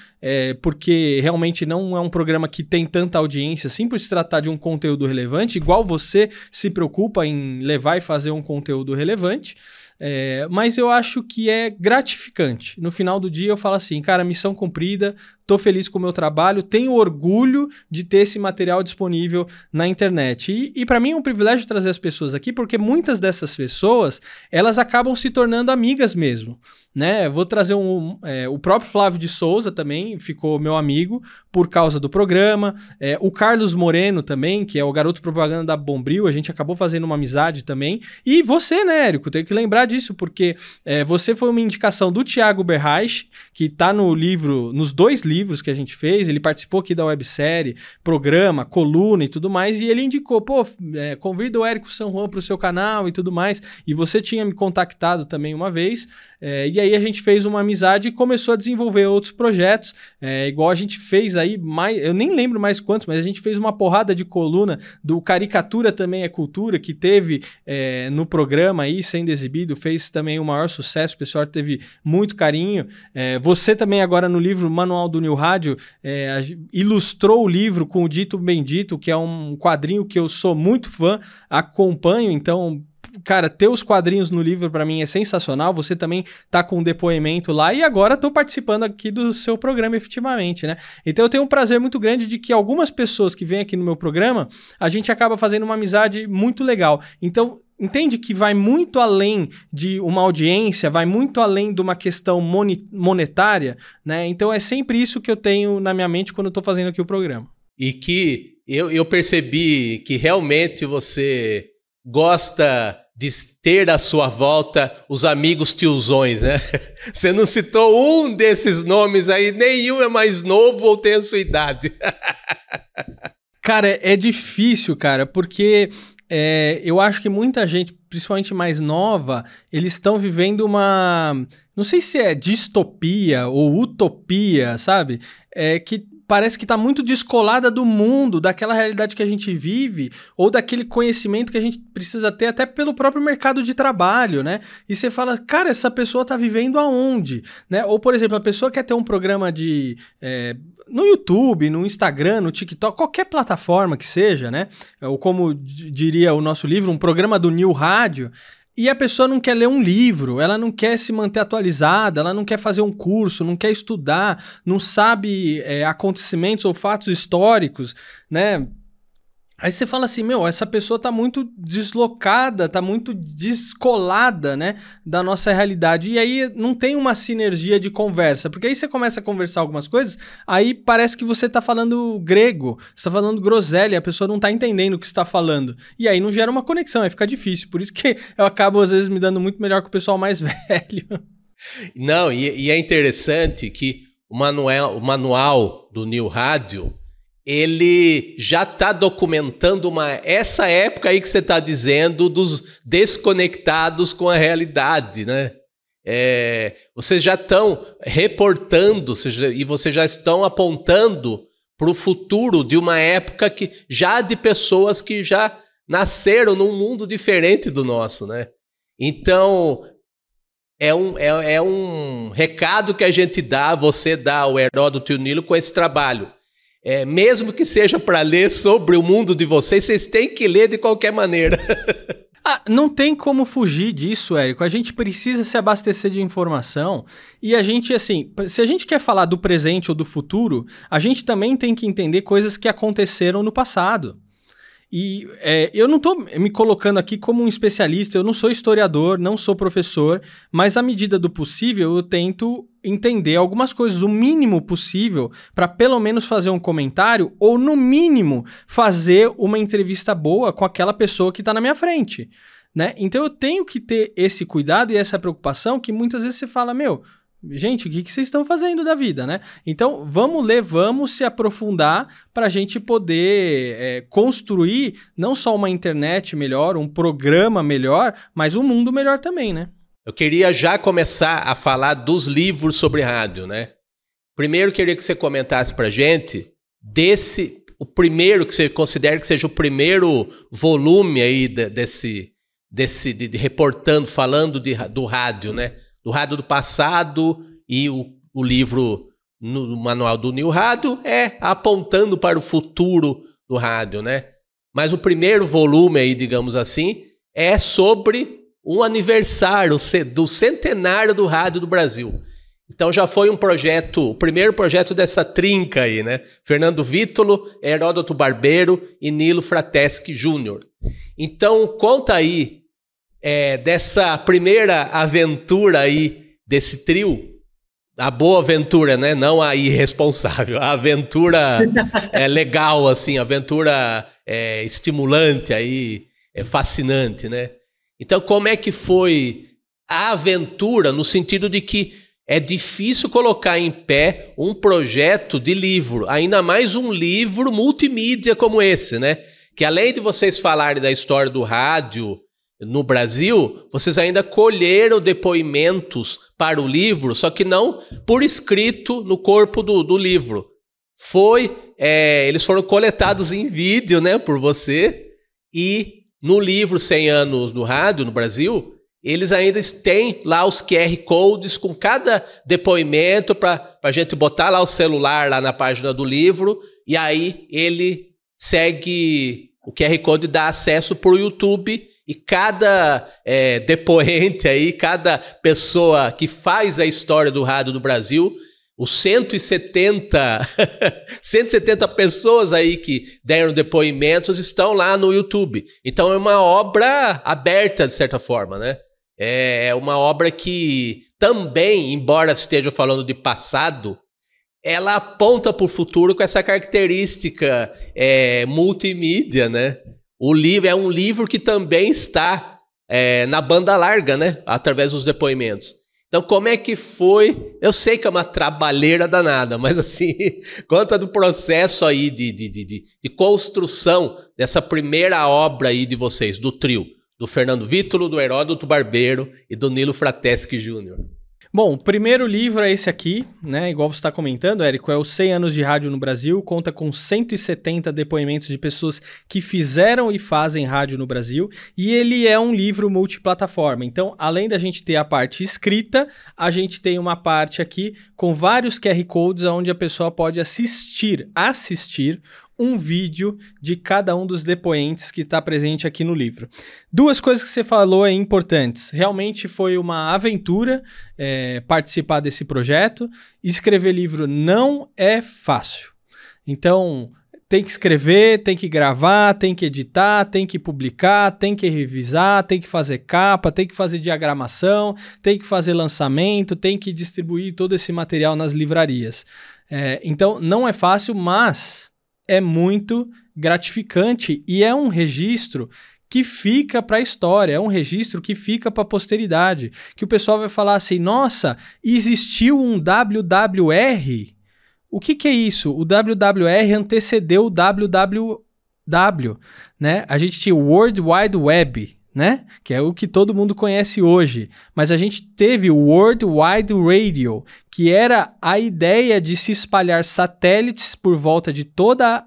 porque realmente não é um programa que tem tanta audiência, assim, por se tratar de um conteúdo relevante, igual você se preocupa em levar e fazer um conteúdo relevante, mas eu acho que é gratificante. No final do dia eu falo assim, cara, missão cumprida, tô feliz com o meu trabalho, tenho orgulho de ter esse material disponível na internet. E para mim é um privilégio trazer as pessoas aqui, porque muitas dessas pessoas, elas acabam se tornando amigas mesmo, né? Vou trazer o próprio Flávio de Souza também, ficou meu amigo por causa do programa, o Carlos Moreno também, que é o garoto propaganda da Bombril, a gente acabou fazendo uma amizade também, e você, né, Érico? Tenho que lembrar disso, porque você foi uma indicação do Thiago Berraich, que tá nos 2 livros que a gente fez, ele participou aqui da websérie, programa, coluna e tudo mais, e ele indicou, convida o Érico San Juan pro seu canal e tudo mais, e você tinha me contactado também uma vez, e aí a gente fez uma amizade e começou a desenvolver outros projetos, igual a gente fez aí, eu nem lembro mais quantos, mas a gente fez uma porrada de coluna do Caricatura Também é Cultura, que teve no programa aí, sendo exibido, fez também o maior sucesso, o pessoal teve muito carinho. Você também agora no livro Manual do New Rádio ilustrou o livro com o Dito Bendito, que é um quadrinho que eu sou muito fã, acompanho, então... Cara, ter os quadrinhos no livro pra mim é sensacional, você também tá com um depoimento lá e agora tô participando aqui do seu programa efetivamente, né? Então eu tenho um prazer muito grande de que algumas pessoas que vêm aqui no meu programa, a gente acaba fazendo uma amizade muito legal. Então entende que vai muito além de uma audiência, vai muito além de uma questão monetária, né? Então é sempre isso que eu tenho na minha mente quando eu tô fazendo aqui o programa. E que eu percebi que realmente você gosta de ter à sua volta os amigos tiozões, né? Você não citou um desses nomes aí, nenhum é mais novo ou tem a sua idade. Cara, é difícil, cara, porque eu acho que muita gente, principalmente mais nova, eles estão vivendo uma... Não sei se é distopia ou utopia, sabe? Que parece que está muito descolada do mundo, daquela realidade que a gente vive, ou daquele conhecimento que a gente precisa ter até pelo próprio mercado de trabalho, né? E você fala, cara, essa pessoa está vivendo aonde? Né? Ou, por exemplo, a pessoa quer ter um programa de... no YouTube, no Instagram, no TikTok, qualquer plataforma que seja, né? Ou como diria o nosso livro, um programa do New Rádio, e a pessoa não quer ler um livro, ela não quer se manter atualizada, ela não quer fazer um curso, não quer estudar, não sabe acontecimentos ou fatos históricos, né? Aí você fala assim, essa pessoa tá muito deslocada, tá muito descolada, né, da nossa realidade. E aí não tem uma sinergia de conversa, porque aí você começa a conversar algumas coisas, aí parece que você tá falando grego, você tá falando groselha, a pessoa não tá entendendo o que você tá falando. E aí não gera uma conexão, aí fica difícil. Por isso que eu acabo, às vezes, me dando muito melhor com o pessoal mais velho. Não, e é interessante que o manual do New Rádio, ele já está documentando essa época aí que você está dizendo dos desconectados com a realidade, né? Vocês já estão reportando e vocês já estão apontando para o futuro de uma época de pessoas que já nasceram num mundo diferente do nosso, né? Então, é um recado que a gente dá, você dá, o Heródoto e o Nilo, com esse trabalho. Mesmo que seja para ler sobre o mundo de vocês têm que ler de qualquer maneira. Não tem como fugir disso, Érico. A gente precisa se abastecer de informação e a gente, assim, se a gente quer falar do presente ou do futuro, a gente também tem que entender coisas que aconteceram no passado. E eu não estou me colocando aqui como um especialista, eu não sou historiador, não sou professor, mas à medida do possível eu tento entender algumas coisas, o mínimo possível, para pelo menos fazer um comentário ou, no mínimo, fazer uma entrevista boa com aquela pessoa que está na minha frente, né? Então eu tenho que ter esse cuidado e essa preocupação que muitas vezes você fala, gente, o que vocês estão fazendo da vida, né? Então, vamos ler, vamos se aprofundar para a gente poder construir não só uma internet melhor, um programa melhor, mas um mundo melhor também, né? Eu queria já começar a falar dos livros sobre rádio, né? Primeiro, queria que você comentasse para a gente o primeiro que você considera que seja o primeiro volume aí de reportando, falando do rádio, né? Do rádio do passado, e o livro no manual do New Rádio apontando para o futuro do rádio, né? Mas o primeiro volume aí, digamos assim, é sobre um aniversário do centenário do rádio do Brasil. Então já foi o primeiro projeto dessa trinca aí, né? Fernando Vítolo, Heródoto Barbeiro e Nilo Frateschi Júnior. Então conta aí dessa primeira aventura aí, desse trio, a boa aventura, né? Não a irresponsável, a aventura legal, assim, a aventura estimulante aí, fascinante, né? Então, como é que foi a aventura, no sentido de que é difícil colocar em pé um projeto de livro, ainda mais um livro multimídia como esse, né? Que além de vocês falarem da história do rádio no Brasil, vocês ainda colheram depoimentos para o livro, só que não por escrito no corpo do livro. Eles foram coletados em vídeo, né, por você, e no livro 100 anos do rádio no Brasil, eles ainda têm lá os QR Codes com cada depoimento para a gente botar lá o celular lá na página do livro, e aí ele segue, o QR Code dá acesso para o YouTube, e cada depoente aí, cada pessoa que faz a história do rádio do Brasil, Os 170, 170 pessoas aí que deram depoimentos estão lá no YouTube. Então é uma obra aberta, de certa forma, né? É uma obra que também, embora esteja falando de passado, ela aponta para o futuro com essa característica multimídia, né? O livro é um livro que também está na banda larga, né? Através dos depoimentos. Então, como é que foi? Eu sei que é uma trabalheira danada, mas assim, conta do processo aí de construção dessa primeira obra aí de vocês, do trio, do Fernando Vítulo, do Heródoto Barbeiro e do Nilo Frateschi Júnior. Bom, o primeiro livro é esse aqui, né? Igual você está comentando, Érico, é os 100 anos de rádio no Brasil, conta com 170 depoimentos de pessoas que fizeram e fazem rádio no Brasil, e ele é um livro multiplataforma. Então, além da gente ter a parte escrita, a gente tem uma parte aqui com vários QR Codes onde a pessoa pode assistir um vídeo de cada um dos depoentes que está presente aqui no livro. Duas coisas que você falou importantes. Realmente foi uma aventura participar desse projeto. Escrever livro não é fácil. Então, tem que escrever, tem que gravar, tem que editar, tem que publicar, tem que revisar, tem que fazer capa, tem que fazer diagramação, tem que fazer lançamento, tem que distribuir todo esse material nas livrarias. Então, não é fácil, mas é muito gratificante e é um registro que fica para a história, é um registro que fica para a posteridade, que o pessoal vai falar assim, nossa, existiu um WWR? O que é isso? O WWR antecedeu o WWW, né? A gente tinha o World Wide Web, né? Que é o que todo mundo conhece hoje. Mas a gente teve o World Wide Radio, que era a ideia de se espalhar satélites por volta de toda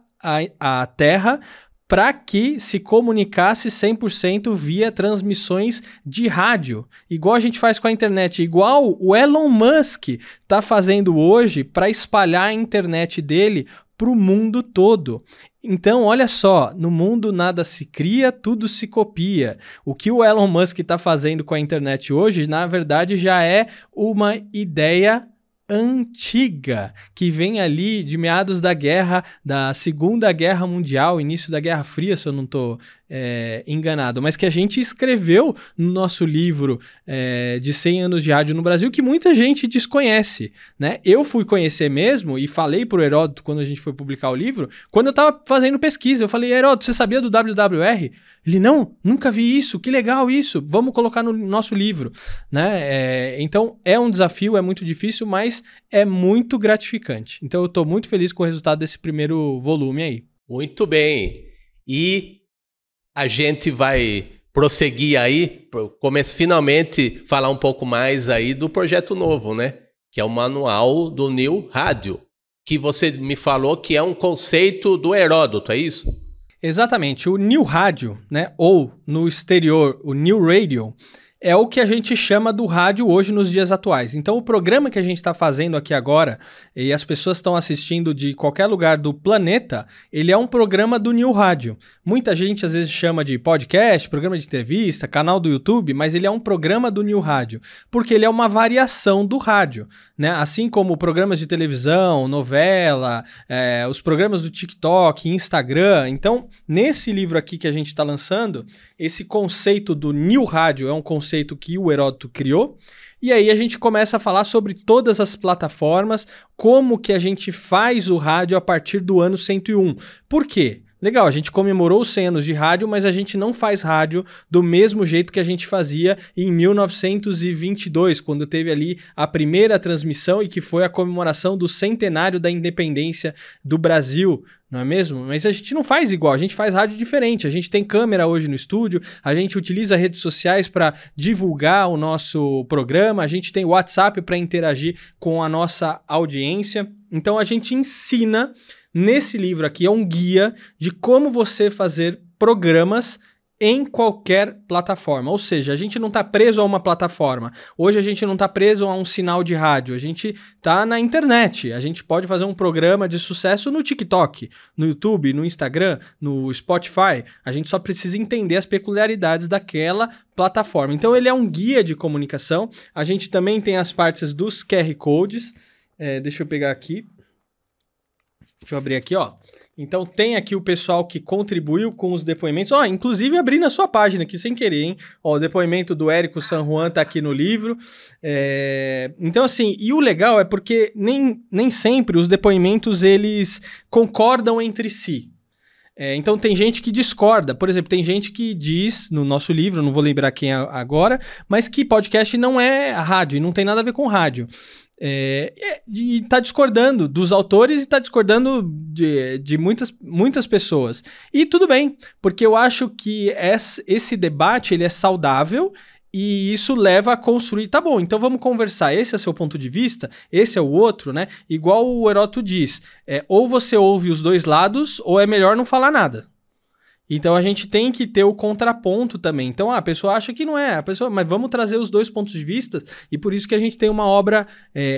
a Terra para que se comunicasse 100% via transmissões de rádio. Igual a gente faz com a internet, igual o Elon Musk está fazendo hoje para espalhar a internet dele para o mundo todo. Então, olha só, no mundo nada se cria, tudo se copia. O que o Elon Musk está fazendo com a internet hoje, na verdade, já é uma ideia antiga, que vem ali de meados da Segunda Guerra Mundial, início da Guerra Fria, se eu não estou enganado, mas que a gente escreveu no nosso livro de 100 anos de rádio no Brasil, que muita gente desconhece, né? Eu fui conhecer mesmo e falei pro Heródoto quando a gente foi publicar o livro, quando eu estava fazendo pesquisa, eu falei, Heródoto, você sabia do WWR? Ele, não, nunca vi isso, que legal isso, vamos colocar no nosso livro, né? Então é um desafio, é muito difícil, mas é muito gratificante. Então eu estou muito feliz com o resultado desse primeiro volume aí. Muito bem. E a gente vai prosseguir aí, finalmente falar um pouco mais aí do projeto novo, né? Que é o Manual do New Rádio, que você me falou que é um conceito do Heródoto, é isso? Exatamente. O New Rádio, né? Ou no exterior, o New Radio, é o que a gente chama do rádio hoje nos dias atuais. Então, o programa que a gente está fazendo aqui agora, e as pessoas estão assistindo de qualquer lugar do planeta, ele é um programa do New Rádio. Muita gente às vezes chama de podcast, programa de entrevista, canal do YouTube, mas ele é um programa do New Rádio, porque ele é uma variação do rádio, né? Assim como programas de televisão, novela, os programas do TikTok, Instagram. Então, nesse livro aqui que a gente está lançando, esse conceito do New Rádio é um conceito que o Heródoto criou, e aí a gente começa a falar sobre todas as plataformas, como que a gente faz o rádio a partir do ano 101. Por quê? Legal, a gente comemorou os 100 anos de rádio, mas a gente não faz rádio do mesmo jeito que a gente fazia em 1922, quando teve ali a primeira transmissão e que foi a comemoração do centenário da independência do Brasil, não é mesmo? Mas a gente não faz igual, a gente faz rádio diferente, a gente tem câmera hoje no estúdio, a gente utiliza redes sociais para divulgar o nosso programa, a gente tem WhatsApp para interagir com a nossa audiência, então a gente ensina. Nesse livro aqui é um guia de como você fazer programas em qualquer plataforma. Ou seja, a gente não está preso a uma plataforma. Hoje a gente não está preso a um sinal de rádio. A gente está na internet. A gente pode fazer um programa de sucesso no TikTok, no YouTube, no Instagram, no Spotify. A gente só precisa entender as peculiaridades daquela plataforma. Então ele é um guia de comunicação. A gente também tem as partes dos QR Codes. Deixa eu pegar aqui. Deixa eu abrir aqui, ó. Então tem aqui o pessoal que contribuiu com os depoimentos. Ó, inclusive abri na sua página aqui sem querer, hein? Ó, o depoimento do Érico San Juan tá aqui no livro. Então assim, e o legal é porque nem sempre os depoimentos eles concordam entre si. Então tem gente que discorda. Por exemplo, tem gente que diz no nosso livro, não vou lembrar quem é agora, mas que podcast não é rádio e não tem nada a ver com rádio. E tá discordando dos autores e tá discordando de muitas pessoas. E tudo bem, porque eu acho que esse debate ele é saudável e isso leva a construir, tá bom, então vamos conversar, esse é o seu ponto de vista, esse é o outro, né? Igual o Heródoto diz, ou você ouve os dois lados ou é melhor não falar nada. Então a gente tem que ter o contraponto também. Então a pessoa acha que não é, mas vamos trazer os dois pontos de vista e por isso que a gente tem uma obra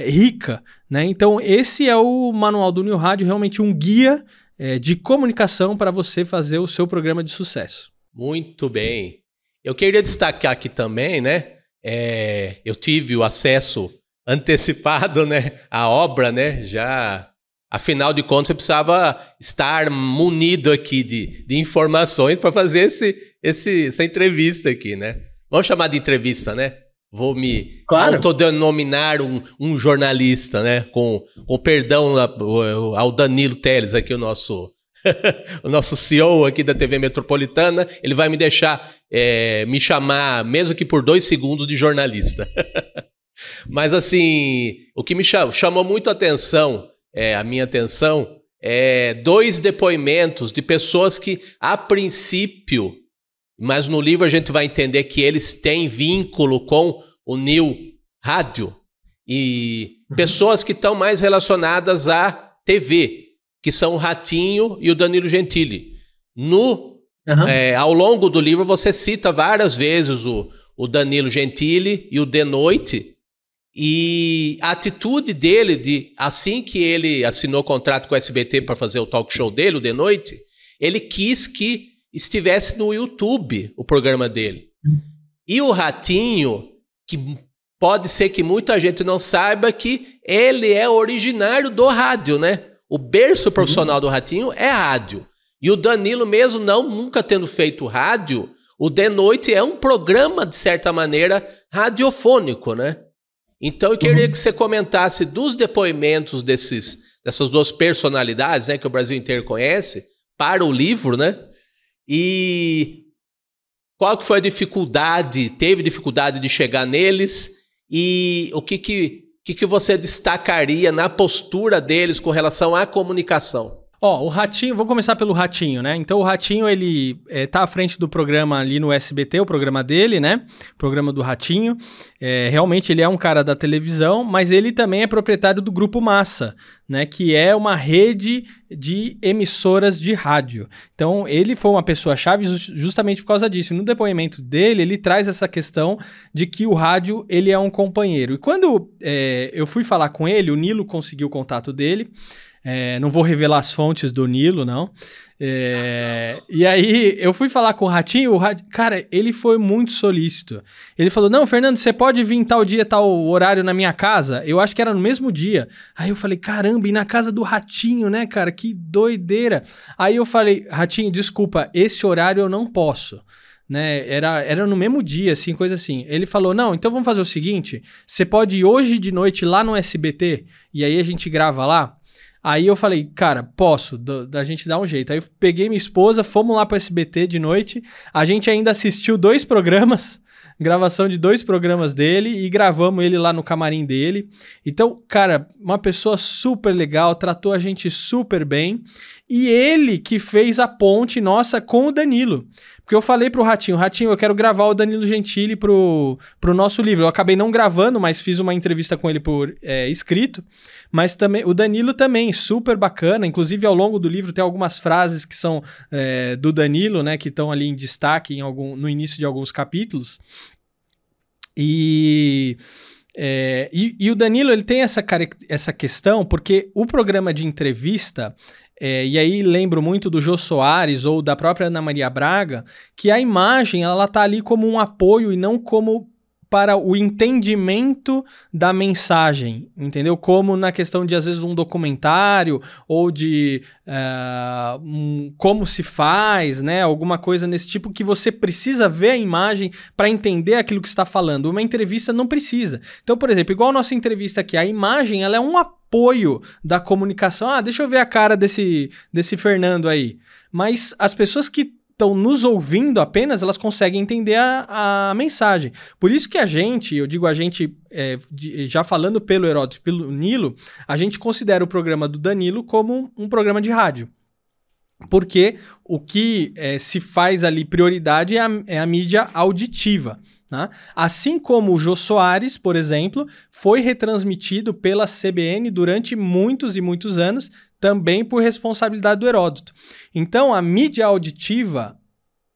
rica, né? Então esse é o Manual do New Rádio, realmente um guia de comunicação para você fazer o seu programa de sucesso. Muito bem. Eu queria destacar aqui também, né? Eu tive o acesso antecipado, né, à obra, né? Já... Afinal de contas, eu precisava estar munido aqui de informações para fazer essa entrevista aqui, né? Vamos chamar de entrevista, né? Vou me autodenominar um jornalista, né? Com perdão ao Danilo Teles, aqui o nosso CEO aqui da TV Metropolitana. Ele vai me deixar me chamar, mesmo que por 2 segundos, de jornalista. Mas assim, o que me chamou muito a atenção... a minha atenção, 2 depoimentos de pessoas que, a princípio, mas no livro a gente vai entender que eles têm vínculo com o New Rádio, e pessoas que estão mais relacionadas à TV, que são o Ratinho e o Danilo Gentili. Ao longo do livro você cita várias vezes o Danilo Gentili e o De Noite. E a atitude dele, assim que ele assinou contrato com o SBT para fazer o talk show dele, o De Noite, ele quis que estivesse no YouTube o programa dele. E o Ratinho, que pode ser que muita gente não saiba que ele é originário do rádio, né? O berço profissional do Ratinho é rádio. E o Danilo, mesmo nunca tendo feito rádio, o De Noite é um programa, de certa maneira, radiofônico, né? Então eu queria que você comentasse dos depoimentos dessas 2 personalidades, né, que o Brasil inteiro conhece, para o livro, né? E qual que foi a dificuldade, teve dificuldade de chegar neles, e o que você destacaria na postura deles com relação à comunicação? O Ratinho, vou começar pelo Ratinho, né? Então o Ratinho, ele tá à frente do programa ali no SBT, o programa dele, né? O programa do Ratinho. Realmente ele é um cara da televisão, mas ele também é proprietário do Grupo Massa, né? Que é uma rede de emissoras de rádio. Então ele foi uma pessoa-chave justamente por causa disso. No depoimento dele, ele traz essa questão de que o rádio, ele é um companheiro. E quando eu fui falar com ele, o Nilo conseguiu o contato dele. Não vou revelar as fontes do Nilo, não. E aí eu fui falar com o Ratinho, cara, ele foi muito solícito. Ele falou, não, Fernando, você pode vir tal dia, tal horário na minha casa? Eu acho que era no mesmo dia. Aí eu falei, caramba, e na casa do Ratinho, né, cara? Que doideira. Aí eu falei, Ratinho, desculpa, esse horário eu não posso. Né? Era no mesmo dia, assim, coisa assim. Ele falou, não, então vamos fazer o seguinte, você pode ir hoje de noite lá no SBT, e aí a gente grava lá? Aí eu falei, cara, posso, da gente dar um jeito. Aí eu peguei minha esposa, fomos lá pro SBT de noite, a gente ainda assistiu 2 programas, gravação de 2 programas dele, e gravamos ele lá no camarim dele. Então, cara, uma pessoa super legal, tratou a gente super bem, e ele que fez a ponte nossa com o Danilo. Porque eu falei pro Ratinho, eu quero gravar o Danilo Gentili pro nosso livro. Eu acabei não gravando, mas fiz uma entrevista com ele por escrito. Mas também o Danilo também, super bacana. Inclusive, ao longo do livro tem algumas frases que são do Danilo, né? Que estão ali em destaque no início de alguns capítulos. E o Danilo, ele tem essa questão, porque o programa de entrevista... e aí lembro muito do Jô Soares ou da própria Ana Maria Braga, que a imagem ela tá ali como um apoio e não como para o entendimento da mensagem, entendeu? Como na questão de, às vezes, um documentário ou de como se faz, né? Alguma coisa nesse tipo que você precisa ver a imagem para entender aquilo que está falando. Uma entrevista não precisa. Então, por exemplo, igual a nossa entrevista aqui, a imagem ela é um apoio da comunicação. Ah, deixa eu ver a cara desse Fernando aí. Mas as pessoas que estão nos ouvindo apenas, elas conseguem entender a mensagem. Por isso que a gente, eu digo a gente, já falando pelo Heródoto e pelo Nilo, a gente considera o programa do Danilo como um programa de rádio. Porque o que se faz ali prioridade é a mídia auditiva. Né? Assim como o Jô Soares, por exemplo, foi retransmitido pela CBN durante muitos e muitos anos, também por responsabilidade do Heródoto. Então, a mídia auditiva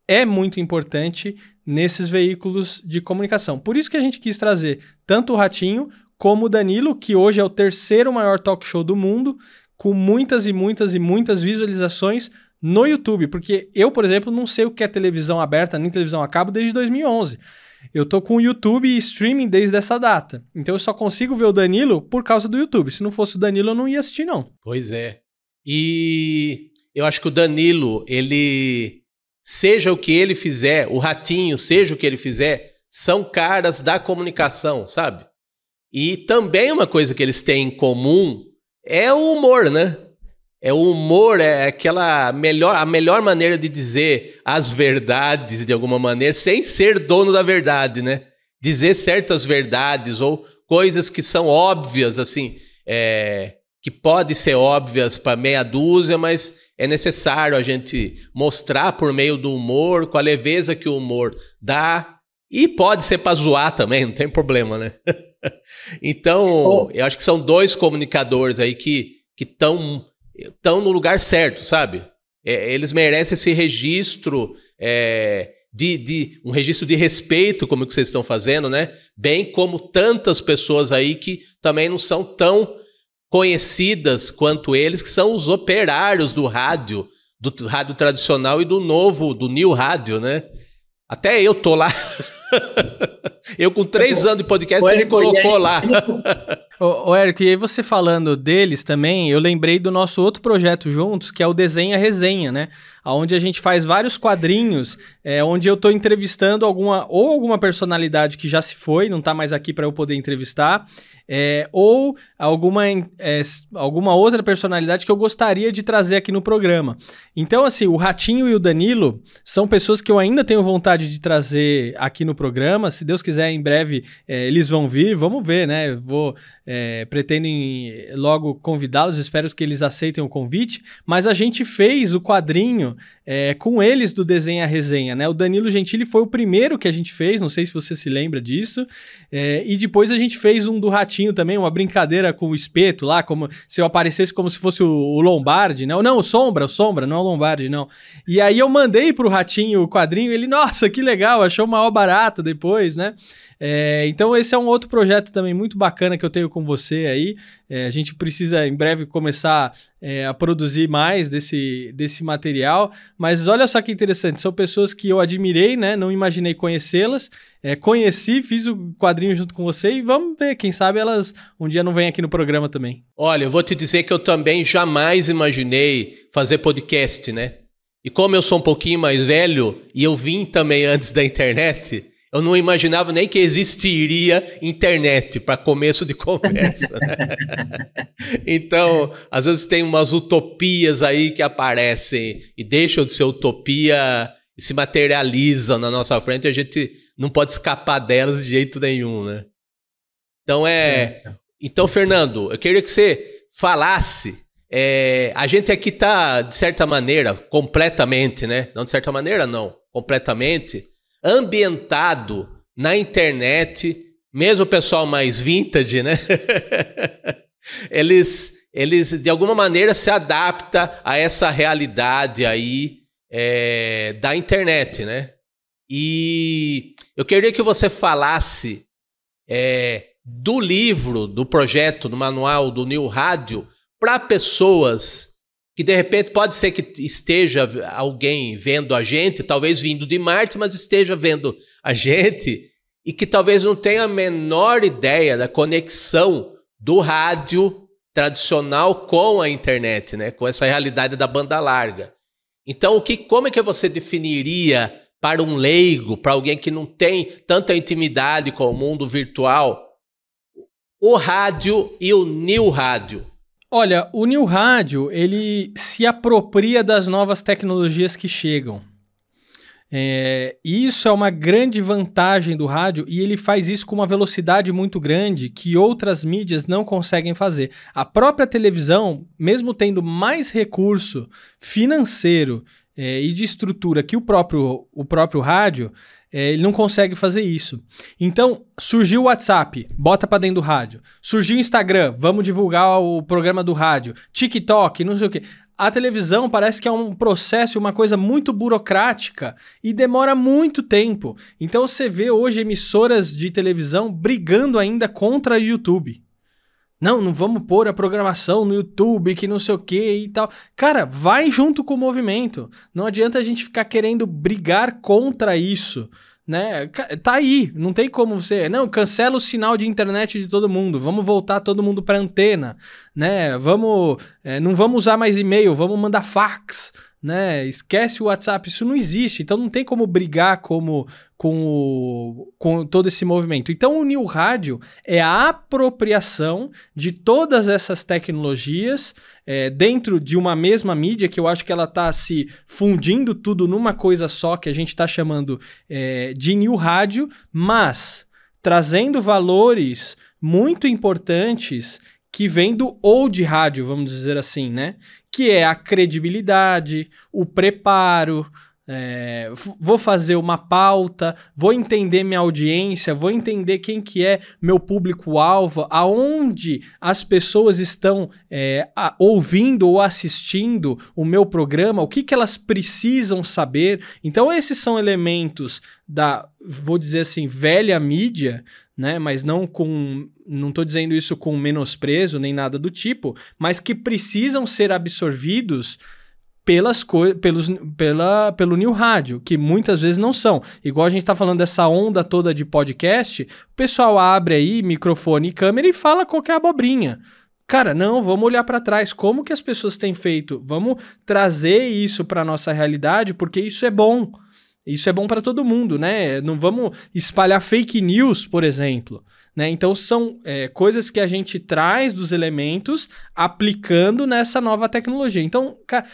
é muito importante nesses veículos de comunicação. Por isso que a gente quis trazer tanto o Ratinho como o Danilo, que hoje é o terceiro maior talk show do mundo, com muitas e muitas e muitas visualizações no YouTube. Porque eu, por exemplo, não sei o que é televisão aberta, nem televisão a cabo desde 2011. Eu tô com o YouTube e streaming desde essa data. Então eu só consigo ver o Danilo por causa do YouTube. Se não fosse o Danilo, eu não ia assistir, não. Pois é. E eu acho que o Danilo, ele, seja o que ele fizer, o Ratinho, seja o que ele fizer, são caras da comunicação, sabe? E também uma coisa que eles têm em comum é o humor, né? O humor é a melhor maneira de dizer as verdades, de alguma maneira, sem ser dono da verdade, né? Dizer certas verdades ou coisas que são óbvias, assim, que podem ser óbvias para meia dúzia, mas é necessário a gente mostrar por meio do humor, com a leveza que o humor dá, e pode ser para zoar também, não tem problema, né? Então, eu acho que são dois comunicadores aí que estão no lugar certo, sabe? Eles merecem esse registro, um registro de respeito, como que vocês estão fazendo, né? Bem como tantas pessoas aí que também não são tão conhecidas quanto eles, que são os operários do rádio tradicional e do New Rádio, né? Até eu tô lá. Eu com 3 anos de podcast, você me colocou lá. Ô, Érico, e aí você falando deles também, eu lembrei do nosso outro projeto juntos, que é o Desenha Resenha, né? Onde a gente faz vários quadrinhos, onde eu tô entrevistando alguma personalidade que já se foi, não tá mais aqui para eu poder entrevistar, ou alguma outra personalidade que eu gostaria de trazer aqui no programa. Então, assim, o Ratinho e o Danilo são pessoas que eu ainda tenho vontade de trazer aqui no programa. Se Deus quiser, em breve eles vão vir, vamos ver, né? Pretendo logo convidá-los, espero que eles aceitem o convite, mas a gente fez o quadrinho com eles do Desenha Resenha, né? O Danilo Gentili foi o primeiro que a gente fez, não sei se você se lembra disso, e depois a gente fez um do Ratinho também, uma brincadeira com o espeto lá, como se eu aparecesse como se fosse o Lombardi, né? Não, o Sombra, não é o Lombardi, não. E aí eu mandei pro Ratinho o quadrinho, ele, nossa, que legal, achou maior barato depois, né? Então esse é um outro projeto também muito bacana que eu tenho com você aí. A gente precisa em breve começar a produzir mais desse material, mas olha só que interessante, são pessoas que eu admirei, né? Não imaginei conhecê-las, conheci, fiz o quadrinho junto com você e vamos ver, quem sabe elas um dia não vêm aqui no programa também. Olha, eu vou te dizer que eu também jamais imaginei fazer podcast, né? E como eu sou um pouquinho mais velho e eu vim também antes da internet, eu não imaginava nem que existiria internet para começo de conversa. Né? Então, às vezes tem umas utopias aí que aparecem e deixam de ser utopia e se materializam na nossa frente e a gente não pode escapar delas de jeito nenhum, né? Então, Fernando, eu queria que você falasse. A gente aqui está, de certa maneira, completamente, né? Não de certa maneira, não. Completamente ambientado na internet, mesmo o pessoal mais vintage, né? eles de alguma maneira se adaptam a essa realidade aí da internet, né? E eu queria que você falasse do livro, do projeto, do manual do New Rádio para pessoas que de repente pode ser que esteja alguém vendo a gente, talvez vindo de Marte, mas esteja vendo a gente e que talvez não tenha a menor ideia da conexão do rádio tradicional com a internet, né? Com essa realidade da banda larga. Então, como é que você definiria para um leigo, para alguém que não tem tanta intimidade com o mundo virtual, o rádio e o new rádio? Olha, o new rádio, ele se apropria das novas tecnologias que chegam. Isso é uma grande vantagem do rádio e ele faz isso com uma velocidade muito grande que outras mídias não conseguem fazer. A própria televisão, mesmo tendo mais recurso financeiro e de estrutura que o próprio rádio, ele não consegue fazer isso. Então, surgiu o WhatsApp, bota pra dentro do rádio. Surgiu o Instagram, vamos divulgar o programa do rádio. TikTok, não sei o quê. A televisão parece que é um processo, uma coisa muito burocrática e demora muito tempo. Então você vê hoje emissoras de televisão brigando ainda contra o YouTube. Não vamos pôr a programação no YouTube, que não sei o que e tal. Cara, vai junto com o movimento. Não adianta a gente ficar querendo brigar contra isso, né? Tá aí, não tem como você... Não, cancela o sinal de internet de todo mundo, vamos voltar todo mundo pra antena, né? Não vamos usar mais e-mail, vamos mandar fax, né? Esquece o WhatsApp, isso não existe, então não tem como brigar com todo esse movimento. Então o New Rádio é a apropriação de todas essas tecnologias dentro de uma mesma mídia, que eu acho que ela está se fundindo tudo numa coisa só, que a gente está chamando de New Rádio, mas trazendo valores muito importantes que vem do old rádio, vamos dizer assim, né? Que é a credibilidade, o preparo, vou fazer uma pauta, vou entender minha audiência, vou entender quem que é meu público-alvo, aonde as pessoas estão ouvindo ou assistindo o meu programa, o que elas precisam saber. Então esses são elementos da, vou dizer assim, velha mídia, né? Mas não estou dizendo isso com menosprezo nem nada do tipo, mas que precisam ser absorvidos pelo New Rádio, que muitas vezes não são. Igual a gente tá falando dessa onda toda de podcast, o pessoal abre aí microfone e câmera e fala qualquer abobrinha. Cara, não, vamos olhar para trás. Como que as pessoas têm feito? Vamos trazer isso para nossa realidade, porque isso é bom. Isso é bom para todo mundo, né? Não vamos espalhar fake news, por exemplo. Né? Então são coisas que a gente traz dos elementos aplicando nessa nova tecnologia. Então, cara,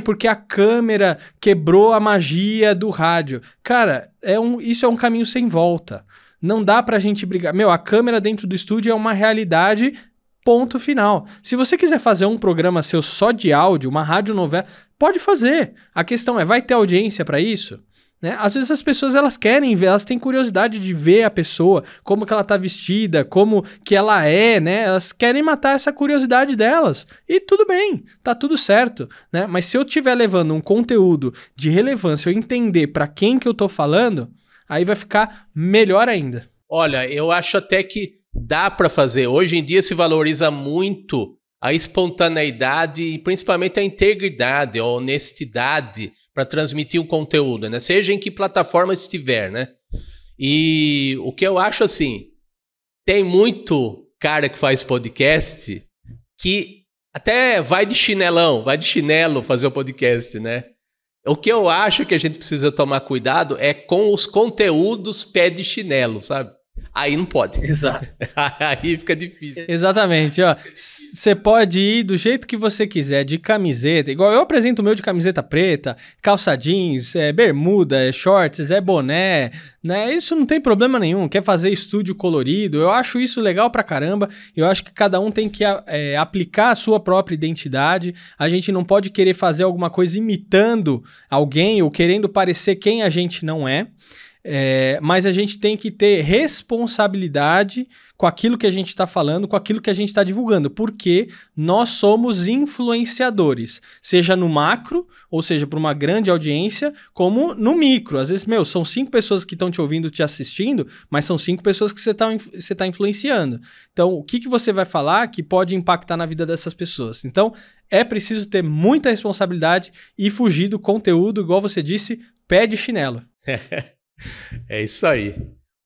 porque a câmera quebrou a magia do rádio. Cara, isso é um caminho sem volta. Não dá pra gente brigar. A câmera dentro do estúdio é uma realidade, ponto final. Se você quiser fazer um programa seu só de áudio, uma radionovela, pode fazer. A questão vai ter audiência para isso? Né? Às vezes as pessoas elas querem ver, elas têm curiosidade de ver a pessoa, como que ela tá vestida, como que ela é, né? Elas querem matar essa curiosidade delas. E tudo bem, tá tudo certo, né? Mas se eu estiver levando um conteúdo de relevância, eu entender para quem que eu tô falando, aí vai ficar melhor ainda. Olha, eu acho até que dá para fazer. Hoje em dia se valoriza muito a espontaneidade e principalmente a integridade, a honestidade para transmitir o conteúdo, né? Seja em que plataforma estiver, né? E o que eu acho assim, tem muito cara que faz podcast que até vai de chinelo fazer o podcast, né? O que eu acho que a gente precisa tomar cuidado é com os conteúdos pé de chinelo, sabe? Aí não pode. Exato. Aí fica difícil. Exatamente, ó. Você pode ir do jeito que você quiser, de camiseta, igual eu apresento o meu de camiseta preta, calça jeans, bermuda, shorts, boné, né? Isso não tem problema nenhum. Quer fazer estúdio colorido, eu acho isso legal pra caramba. Eu acho que cada um tem que aplicar a sua própria identidade. A gente não pode querer fazer alguma coisa imitando alguém ou querendo parecer quem a gente não é. Mas a gente tem que ter responsabilidade com aquilo que a gente está falando, com aquilo que a gente está divulgando, porque nós somos influenciadores, seja no macro, ou seja, para uma grande audiência, como no micro. Às vezes, são 5 pessoas que estão te ouvindo, te assistindo, mas são 5 pessoas que você tá influenciando. Então, o que você vai falar que pode impactar na vida dessas pessoas? Então, é preciso ter muita responsabilidade e fugir do conteúdo, igual você disse, pé de chinelo. É isso aí.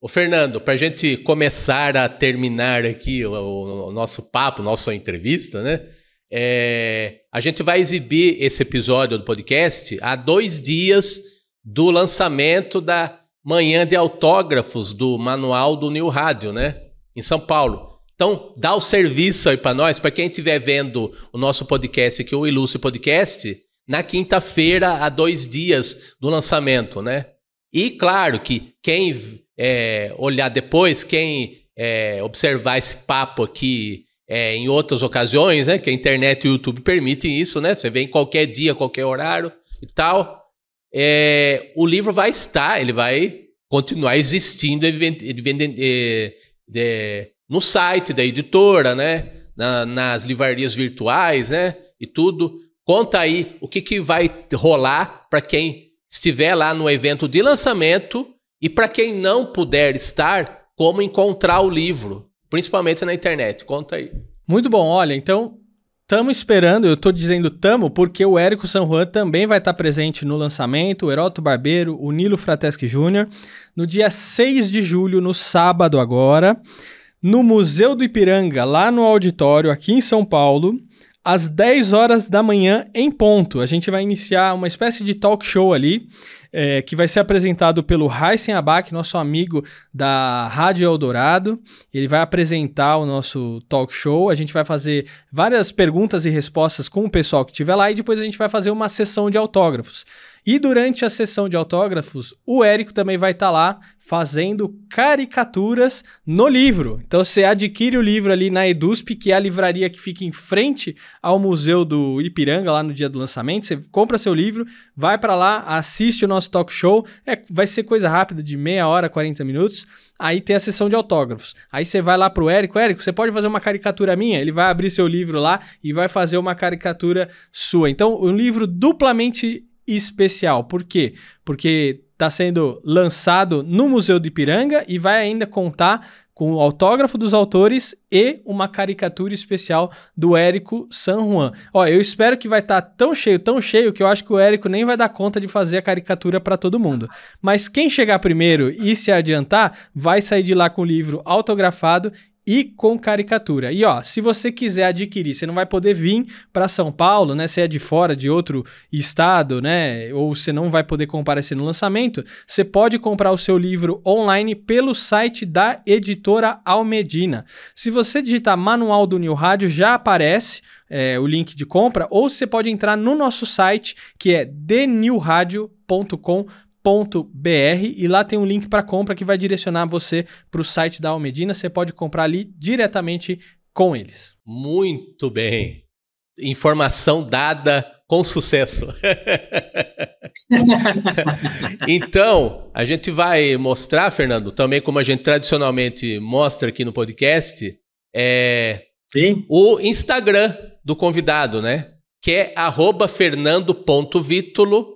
Ô Fernando, para a gente começar a terminar aqui o nosso papo, nossa entrevista, né? A gente vai exibir esse episódio do podcast há 2 dias do lançamento da Manhã de Autógrafos do Manual do New Rádio, né? Em São Paulo. Então, dá o serviço aí para nós, para quem estiver vendo o nosso podcast aqui, o Ilustre Podcast, na quinta-feira, há 2 dias do lançamento, né? E claro que quem olhar depois, quem observar esse papo aqui em outras ocasiões, né? Que a internet e o YouTube permitem isso, né? Você vê em qualquer dia, qualquer horário e tal. O livro vai estar, ele vai continuar existindo no site da editora, né? Nas livrarias virtuais, né? E tudo. Conta aí o que vai rolar para quem estiver lá no evento de lançamento e para quem não puder estar, como encontrar o livro, principalmente na internet. Conta aí. Muito bom. Olha, então, estamos esperando, eu estou dizendo tamo, porque o Érico San Juan também vai estar presente no lançamento, o Heródoto Barbeiro, o Nilo Frateschi Jr., no dia 6 de julho, no sábado agora, no Museu do Ipiranga, lá no auditório, aqui em São Paulo, às 10 horas da manhã em ponto. A gente vai iniciar uma espécie de talk show ali, que vai ser apresentado pelo Raíssen Abac, nosso amigo da Rádio Eldorado. Ele vai apresentar o nosso talk show. A gente vai fazer várias perguntas e respostas com o pessoal que estiver lá e depois a gente vai fazer uma sessão de autógrafos. E durante a sessão de autógrafos, o Érico também vai estar lá fazendo caricaturas no livro. Então você adquire o livro ali na Edusp, que é a livraria que fica em frente ao Museu do Ipiranga, lá no dia do lançamento. Você compra seu livro, vai para lá, assiste o nosso talk show. Vai ser coisa rápida, de meia hora, 40 minutos. Aí tem a sessão de autógrafos. Aí você vai lá pro Érico, você pode fazer uma caricatura minha? Ele vai abrir seu livro lá e vai fazer uma caricatura sua. Então, um livro duplamente especial. Por quê? Porque está sendo lançado no Museu do Ipiranga e vai ainda contar com o autógrafo dos autores e uma caricatura especial do Érico San Juan. Eu espero que vai estar tão cheio, que eu acho que o Érico nem vai dar conta de fazer a caricatura para todo mundo. Mas quem chegar primeiro e se adiantar, vai sair de lá com o livro autografado e com caricatura. E se você quiser adquirir, você não vai poder vir para São Paulo, né? Você é de fora, de outro estado, né? Ou você não vai poder comparecer no lançamento, você pode comprar o seu livro online pelo site da editora Almedina. Se você digitar Manual do New Rádio, já aparece o link de compra, ou você pode entrar no nosso site, que é thenewradio.com.br, e lá tem um link para compra que vai direcionar você para o site da Almedina. Você pode comprar ali diretamente com eles. Muito bem. Informação dada com sucesso. Então, a gente vai mostrar, Fernando, também como a gente tradicionalmente mostra aqui no podcast, Sim. O Instagram do convidado, né? Que é @fernando.vitulo.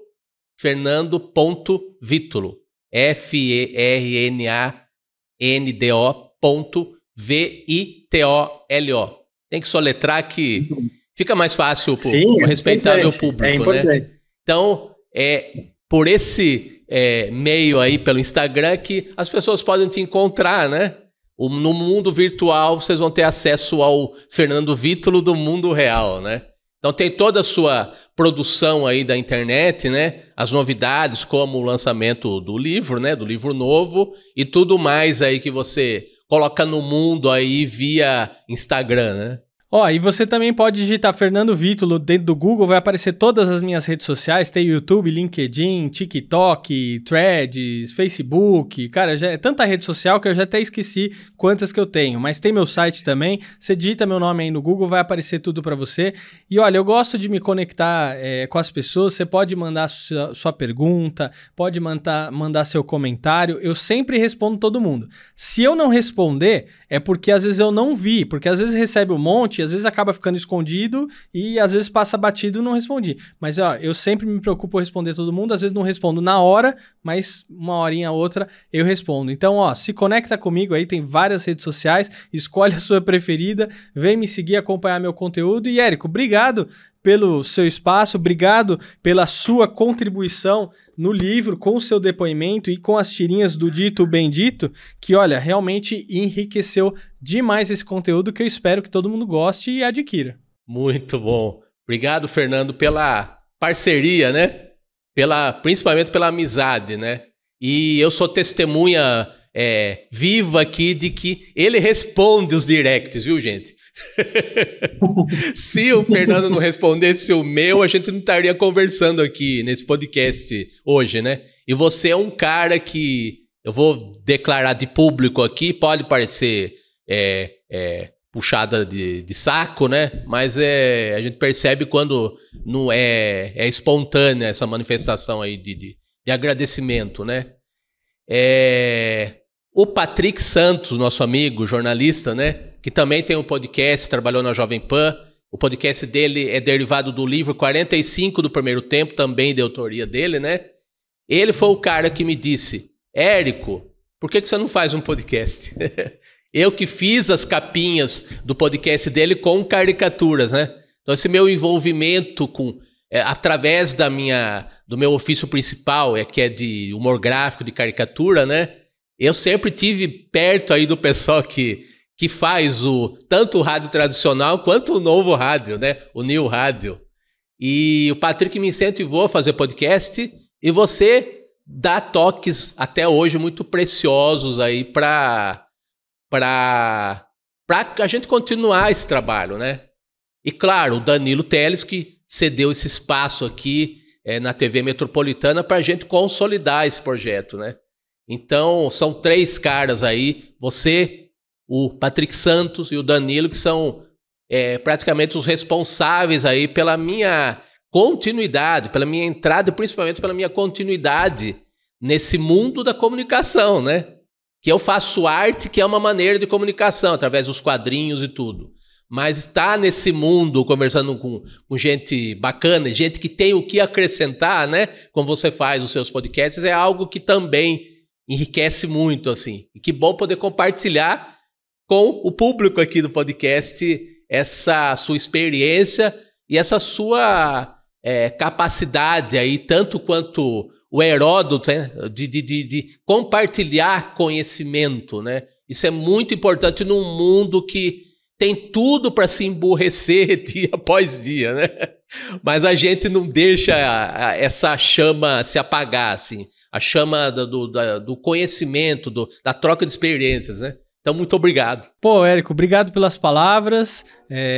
Fernando.Vitulo, FERNANDO.VITOLO. Tem que soletrar que fica mais fácil para o respeitável público, né? Então, por esse meio aí, pelo Instagram, que as pessoas podem te encontrar, né? No mundo virtual, vocês vão ter acesso ao Fernando Vitulo do mundo real, né? Então tem toda a sua produção aí da internet, né? As novidades, como o lançamento do livro, né? Do livro novo e tudo mais aí que você coloca no mundo aí via Instagram, né? E você também pode digitar Fernando Vitulo dentro do Google, vai aparecer todas as minhas redes sociais, tem YouTube, LinkedIn, TikTok, Threads, Facebook, cara, já é tanta rede social que eu já até esqueci quantas que eu tenho, mas tem meu site também, você digita meu nome aí no Google, vai aparecer tudo para você. E olha, eu gosto de me conectar com as pessoas, você pode mandar sua pergunta, pode mandar seu comentário, eu sempre respondo todo mundo. Se eu não responder, é porque às vezes eu não vi, porque às vezes recebe um monte, às vezes acaba ficando escondido e às vezes passa batido e não respondi. Mas eu sempre me preocupo em responder todo mundo, às vezes não respondo na hora, mas uma horinha outra eu respondo. Então, se conecta comigo aí, tem várias redes sociais, escolhe a sua preferida, vem me seguir, acompanhar meu conteúdo. E Érico, obrigado pelo seu espaço, obrigado pela sua contribuição no livro, com o seu depoimento e com as tirinhas do Dito Bendito, que, olha, realmente enriqueceu demais esse conteúdo que eu espero que todo mundo goste e adquira. Muito bom. Obrigado, Fernando, pela parceria, né? Principalmente pela amizade, né? E eu sou testemunha viva aqui de que ele responde os directs, viu, gente? Se o Fernando não respondesse o meu, a gente não estaria conversando aqui nesse podcast hoje, né? E você é um cara que eu vou declarar de público aqui, pode parecer puxada de saco, né? Mas a gente percebe quando não é espontânea essa manifestação aí de agradecimento, né? O Patrick Santos, nosso amigo, jornalista, né? Que também tem um podcast, trabalhou na Jovem Pan. O podcast dele é derivado do livro 45 do Primeiro Tempo, também de autoria dele, né? Ele foi o cara que me disse, Érico, por que você não faz um podcast? Eu que fiz as capinhas do podcast dele com caricaturas, né? Então esse meu envolvimento através do meu ofício principal, que é de humor gráfico, de caricatura, né? Eu sempre tive perto aí do pessoal que faz tanto o rádio tradicional quanto o novo rádio, né? O New Rádio. E o Patrick me incentivou a fazer podcast e você dá toques até hoje muito preciosos aí para a gente continuar esse trabalho, né? E claro, o Danilo Teles que cedeu esse espaço aqui na TV Metropolitana para a gente consolidar esse projeto, né? Então, são 3 caras aí, você, o Patrick Santos e o Danilo, que são praticamente os responsáveis aí pela minha continuidade, pela minha entrada e principalmente pela minha continuidade nesse mundo da comunicação, né? Que eu faço arte, que é uma maneira de comunicação, através dos quadrinhos e tudo. Mas estar nesse mundo, conversando com gente bacana, gente que tem o que acrescentar, né? Como você faz os seus podcasts, é algo que também enriquece muito, assim. E que bom poder compartilhar com o público aqui do podcast essa sua experiência e essa sua capacidade aí, tanto quanto o Heródoto, né? de compartilhar conhecimento, né? Isso é muito importante num mundo que tem tudo para se emburrecer dia após dia, né? Mas a gente não deixa essa chama se apagar, assim. A chama do conhecimento, da troca de experiências, né? Então, muito obrigado. Pô, Érico, obrigado pelas palavras.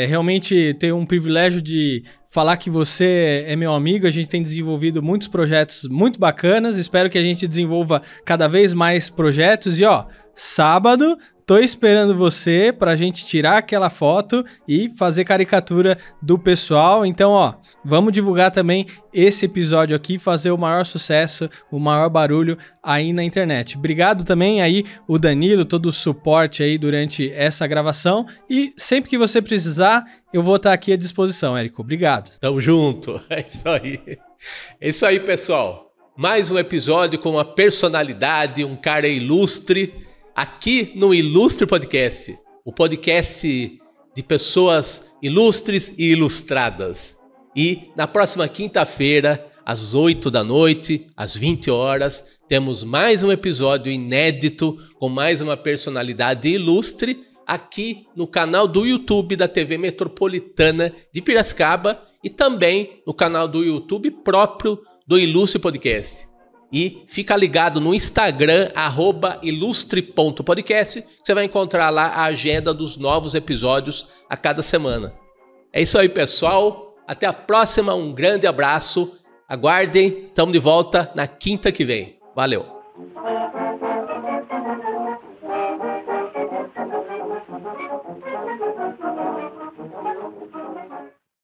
Realmente tenho um privilégio de falar que você é meu amigo. A gente tem desenvolvido muitos projetos muito bacanas. Espero que a gente desenvolva cada vez mais projetos. E, sábado, tô esperando você pra gente tirar aquela foto e fazer caricatura do pessoal. Então, vamos divulgar também esse episódio aqui, fazer o maior sucesso, o maior barulho aí na internet. Obrigado também aí o Danilo, todo o suporte aí durante essa gravação. E sempre que você precisar, eu vou estar aqui à disposição, Érico. Obrigado. Tamo junto. É isso aí. É isso aí, pessoal. Mais um episódio com uma personalidade, um cara ilustre, aqui no Ilustre Podcast, o podcast de pessoas ilustres e ilustradas. E na próxima quinta-feira, às 8 da noite, às 20 horas, temos mais um episódio inédito com mais uma personalidade ilustre aqui no canal do YouTube da TV Metropolitana de Piracicaba e também no canal do YouTube próprio do Ilustre Podcast. E fica ligado no Instagram, @ilustre.podcast, que você vai encontrar lá a agenda dos novos episódios a cada semana. É isso aí, pessoal. Até a próxima, um grande abraço. Aguardem, estamos de volta na quinta que vem. Valeu!